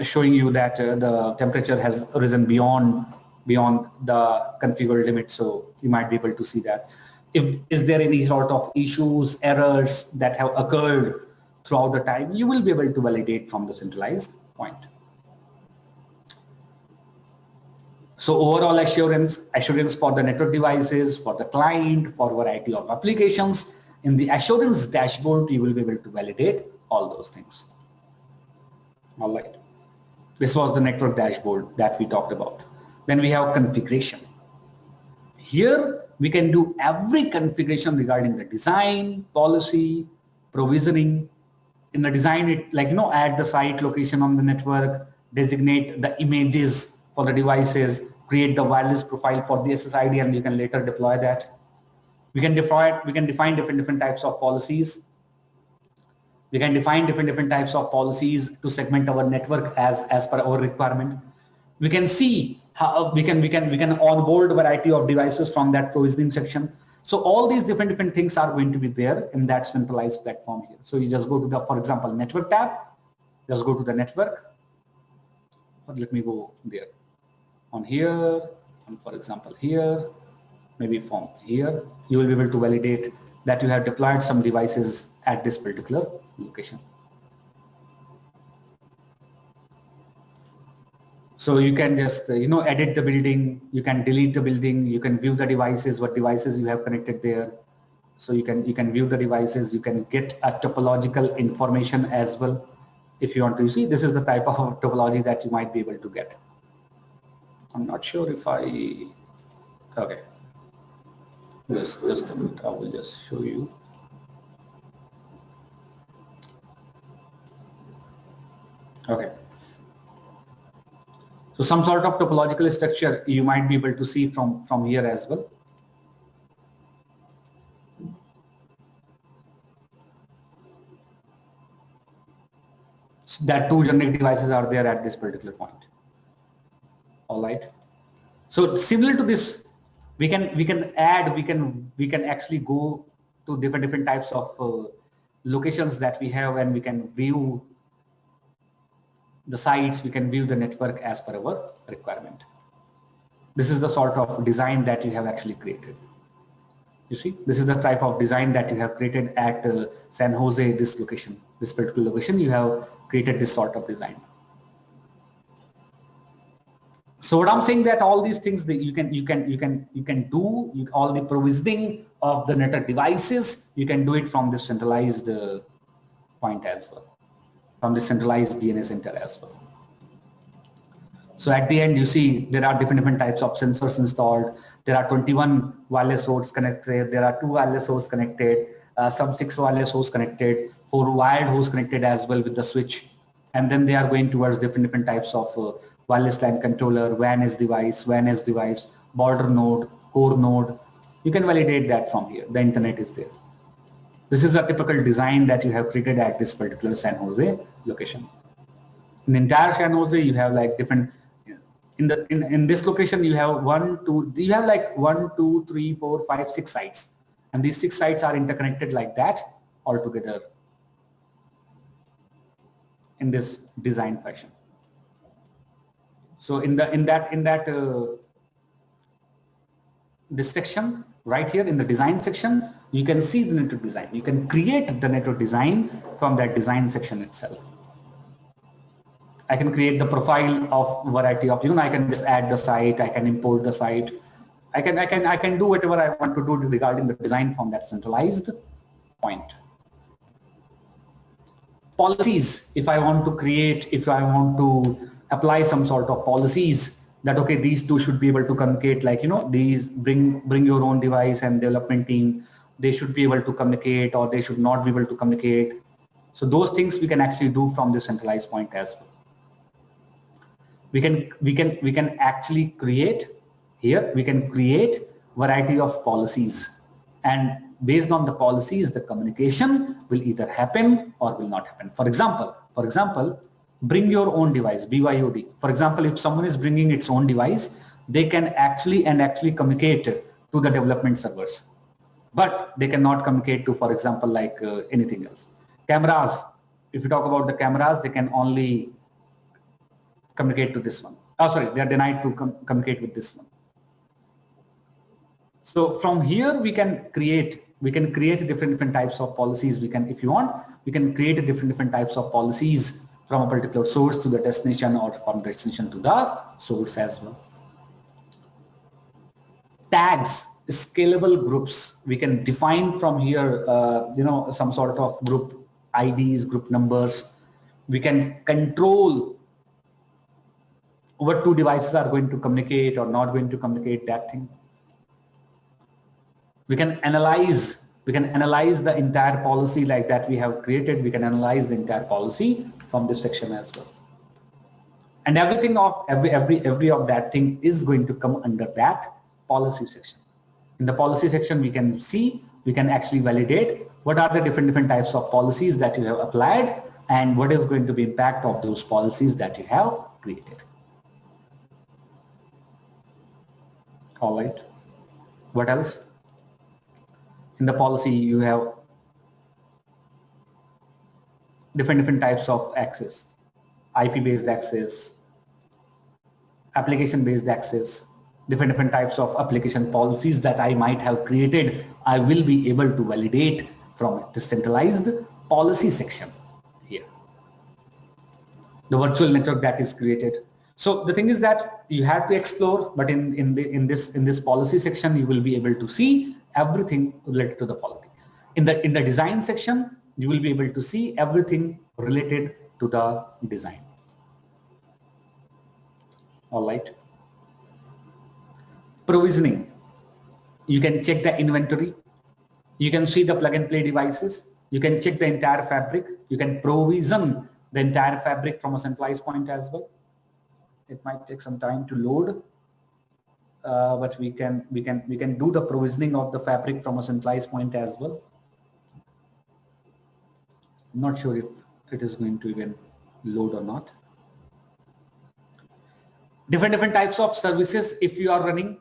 showing you that the temperature has risen beyond the configured limit. So you might be able to see that. Is there any sort of issues, errors that have occurred throughout the time, you will be able to validate from the centralized point. So overall assurance for the network devices, for the client, for a variety of applications. In the assurance dashboard, you will be able to validate all those things. All right. This was the network dashboard that we talked about. Then we have configuration. Here we can do every configuration regarding the design, policy, provisioning. In the design, it add the site location on the network, designate the images for the devices, create the wireless profile for the SSID, and you can later deploy that. We can define different types of policies. We can define different types of policies to segment our network as per our requirement. We can see how we can onboard a variety of devices from that provisioning section. So all these different things are going to be there in that centralized platform here. So you just go to the, for example, network tab, just go to the network. Let me go there. On here, and for example here, maybe from here, you will be able to validate that you have deployed some devices at this particular location. So you can just edit the building, you can delete the building, you can view the devices, what devices you have connected there. So you can view the devices, you can get a topological information as well if you want to. See, this is the type of topology that you might be able to get. I'm not sure if okay. Just a minute, I will just show you. Okay. So some sort of topological structure you might be able to see from here as well. So that two generic devices are there at this particular point. All right. So similar to this, we can actually go to different types of locations that we have, and we can view the sites, we can view the network as per our requirement. This is the sort of design that you have actually created. You see, this is the type of design that you have created at San Jose, this location, this particular location. You have created this sort of design. So what I'm saying that all these things that you can do all the provisioning of the network devices, you can do it from the centralized point as well, from the centralized DNS center as well. So at the end, you see there are different types of sensors installed. There are 21 wireless hosts connected. There are 2 wireless hosts connected, some 6 wireless hosts connected, 4 wired hosts connected as well with the switch. And then they are going towards different types of wireless LAN controller, WAN edge device, border node, core node. You can validate that from here. The internet is there. This is a typical design that you have created at this particular San Jose location. In the entire San Jose, you have like different. In this location, you have 1, 2. You have like 1, 2, 3, 4, 5, 6 sites, and these 6 sites are interconnected like that all together in this design fashion. So in this section right here in the design section, you can see the network design. You can create the network design from that design section itself. I can create the profile of variety of, I can just add the site, I can import the site. I can do whatever I want to do regarding the design from that centralized point. Policies, if I want to create, if I want to apply some sort of policies that, okay, these two should be able to communicate, like, these bring your own device and development team, they should be able to communicate or they should not be able to communicate. So those things we can actually do from the centralized point as well. We can actually create here, we can create variety of policies, and based on the policies, the communication will either happen or will not happen. For example, bring your own device, BYOD. For example, if someone is bringing its own device, they can actually communicate to the development servers, but they cannot communicate to, for example, like anything else. Cameras, if you talk about the cameras, they can only communicate to this one. Oh, sorry, they are denied to communicate with this one. So from here, we can create different types of policies. We can, if you want, we can create different types of policies from a particular source to the destination, or from destination to the source as well. Tags, scalable groups, we can define from here, some sort of group IDs, group numbers. We can control what two devices are going to communicate or not going to communicate, that thing. We can analyze the entire policy like that we have created. We can analyze the entire policy from this section as well. And everything of every of that thing is going to come under that policy section. In the policy section, we can actually validate what are the different types of policies that you have applied and what is going to be impact of those policies that you have created. All right. What else? In the policy, you have different types of access, IP-based access, application-based access, different types of application policies that I might have created. I will be able to validate from the centralized policy section here. The virtual network that is created. So the thing is that you have to explore, but in this policy section, you will be able to see everything related to the policy. In the design section, you will be able to see everything related to the design. All right. Provisioning. You can check the inventory. You can see the plug and play devices. You can check the entire fabric. You can provision the entire fabric from a centralized point as well. It might take some time to load. But we can do the provisioning of the fabric from a centralized point as well. I'm not sure if it is going to even load or not. Different types of services. If you are running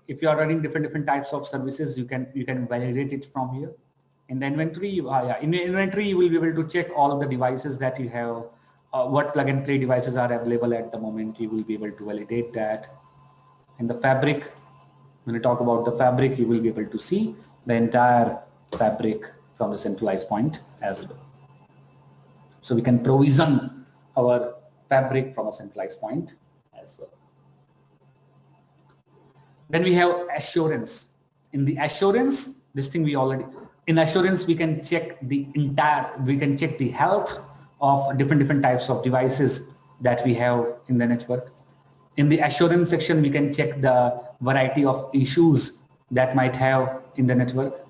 different types of services, you can validate it from here. In the inventory, in the inventory, you will be able to check all of the devices that you have. What plug and play devices are available at the moment. You will be able to validate that. In the fabric, when you talk about the fabric, you will be able to see the entire fabric from the centralized point as well. So we can provision our fabric from a centralized point as well. Then we have assurance. In the assurance, this thing in assurance, we can check the health of different types of devices that we have in the network. In the assurance section, we can check the variety of issues that might have in the network.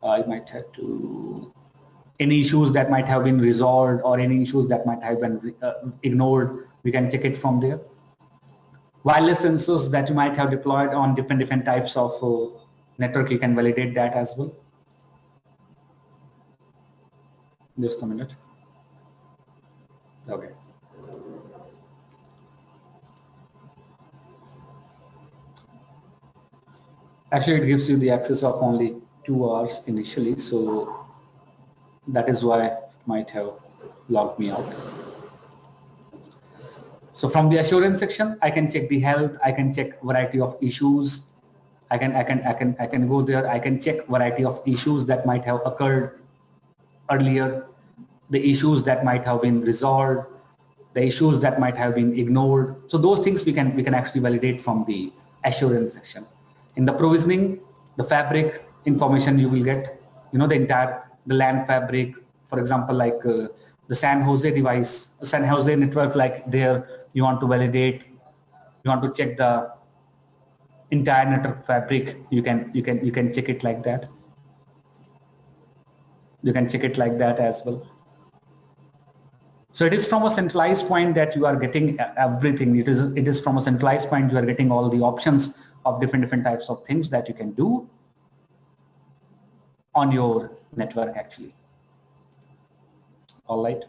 It might have any issues that might have been resolved or any issues that might have been ignored. We can check it from there. Wireless sensors that you might have deployed on different types of network, you can validate that as well. Just a minute. Okay. Actually, it gives you the access of only 2 hours initially, so that is why it might have logged me out. So from the assurance section, I can check the health. I can check variety of issues. I can go there. I can check variety of issues that might have occurred earlier, the issues that might have been resolved, the issues that might have been ignored. So those things we can actually validate from the assurance section. In the provisioning, the fabric information you will get, the LAN fabric, for example, like the San Jose device, the San Jose network, like there you want to validate, you want to check the entire network fabric, you can check it like that. You can check it like that as well. So it is from a centralized point that you are getting everything. It is from a centralized point you are getting all the options of different types of things that you can do on your network actually. All right.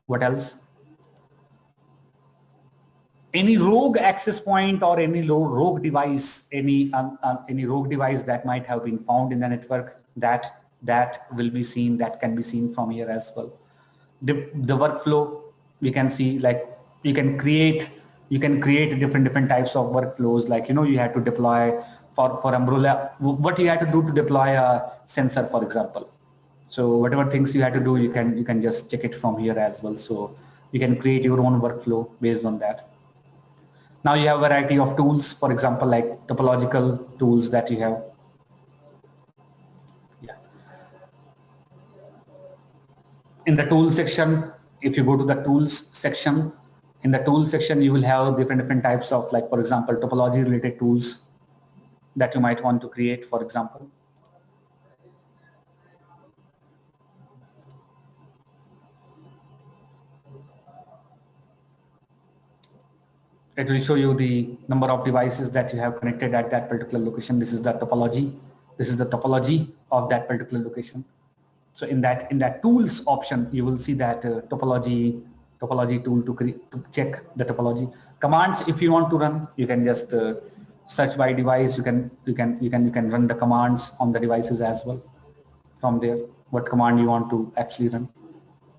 What else? Any rogue access point or any rogue device, any rogue device that might have been found in the network, that will be seen, that can be seen from here as well. The workflow, we can see, like you can create different types of workflows, like you had to deploy for Umbrella, what you had to do to deploy a sensor, for example. So whatever things you had to do, you can just check it from here as well. So you can create your own workflow based on that. Now you have a variety of tools, for example, like topological tools that you have. Yeah. In the tool section, if you go to the tools section, in the tool section, you will have different types of, like, for example, topology related tools that you might want to create, for example. It will show you the number of devices that you have connected at that particular location. This is the topology. This is the topology of that particular location. So in that tools option, you will see that topology tool to check the topology. Commands, if you want to run, you can just search by device. You can run the commands on the devices as well. From there, what command you want to actually run?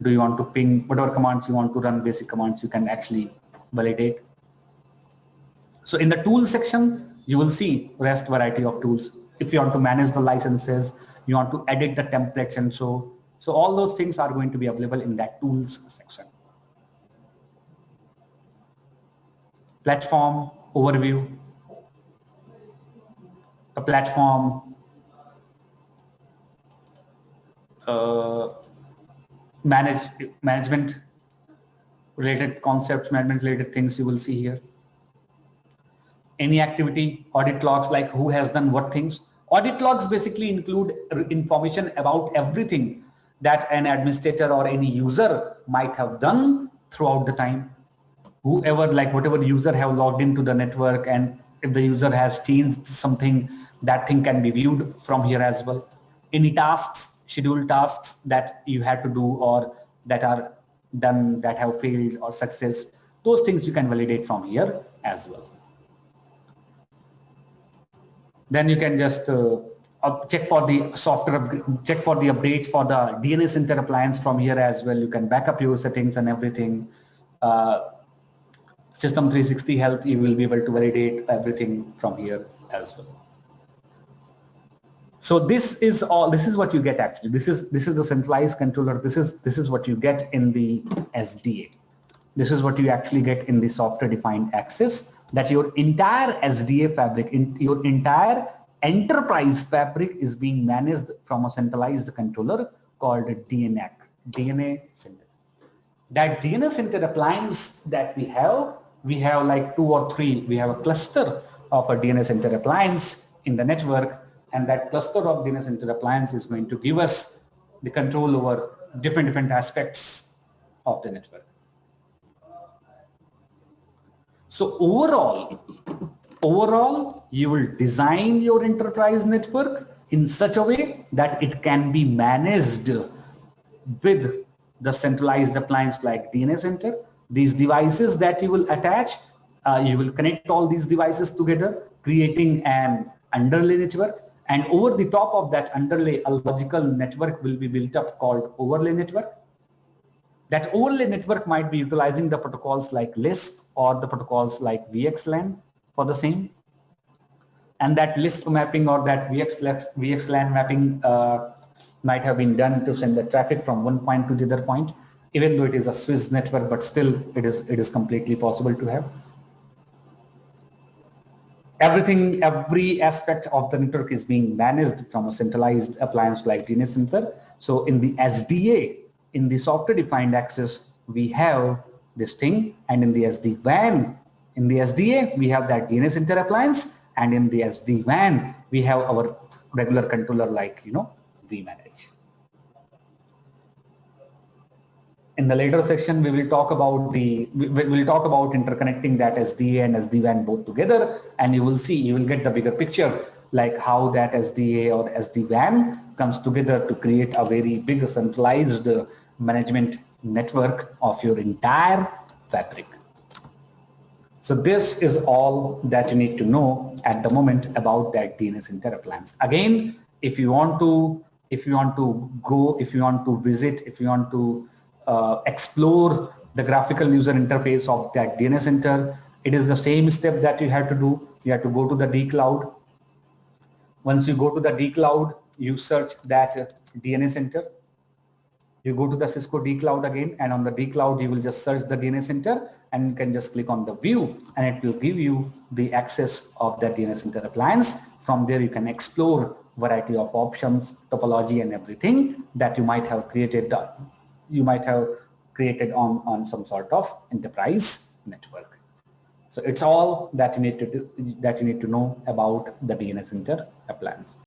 Do you want to ping? Whatever commands you want to run, basic commands, you can actually validate. So in the tool section, you will see rest variety of tools. If you want to manage the licenses, you want to edit the templates, and so all those things are going to be available in that tools section. Platform overview. The platform management related concepts, management related things you will see here. Any activity, audit logs, like who has done what things. Audit logs basically include information about everything that an administrator or any user might have done throughout the time. Whoever, like whatever user have logged into the network, and if the user has changed something, that thing can be viewed from here as well. Any tasks, scheduled tasks that you had to do or that are done, that have failed or success, those things you can validate from here as well. Then you can just check for the software, check for the updates for the DNS Center appliance from here as well. You can back up your settings and everything. System 360 Health, you will be able to validate everything from here as well. So this is all. This is what you get actually. This is the centralized controller. This is what you get in the SDA. This is what you actually get in the software defined access. That your entire SDA fabric, your entire enterprise fabric is being managed from a centralized controller called DNA Center. That DNA Center appliance that we have like 2 or 3. We have a cluster of a DNA Center appliance in the network, and that cluster of DNA Center appliance is going to give us the control over different aspects of the network. So overall, you will design your enterprise network in such a way that it can be managed with the centralized appliance like DNA Center. These devices that you will attach, you will connect all these devices together, creating an underlay network. And over the top of that underlay, a logical network will be built up called overlay network. That overlay network might be utilizing the protocols like Lisp or the protocols like VXLAN for the same. And that Lisp mapping or that VXLAN mapping might have been done to send the traffic from one point to the other point, even though it is a Swiss network, but still it is completely possible to have. Every aspect of the network is being managed from a centralized appliance like DNA Center. So in the SDA, in the software defined access, we have this thing, and in the SD-WAN, in the SDA, we have that DNS Inter appliance, and in the SD-WAN, we have our regular controller like, vManage. In the later section, we will talk about interconnecting that SDA and SD-WAN both together, and you will get the bigger picture, like how that SDA or SD-WAN comes together to create a very big centralized management network of your entire fabric. So this is all that you need to know at the moment about that DNS Inter appliance. Again, if you want to visit, if you want to explore the graphical user interface of that DNS Inter, it is the same step that you have to do. You have to go to the dcloud. Once you go to the dcloud, you search that DNS Inter. You go to the Cisco dcloud again, and on the dcloud, you will just search the DNS Inter, and you can just click on the view, and it will give you the access of that DNS Inter appliance. From there, you can explore variety of options, topology, and everything that you might have created. On some sort of enterprise network. So it's all that you need to know about the DNS Inter appliance.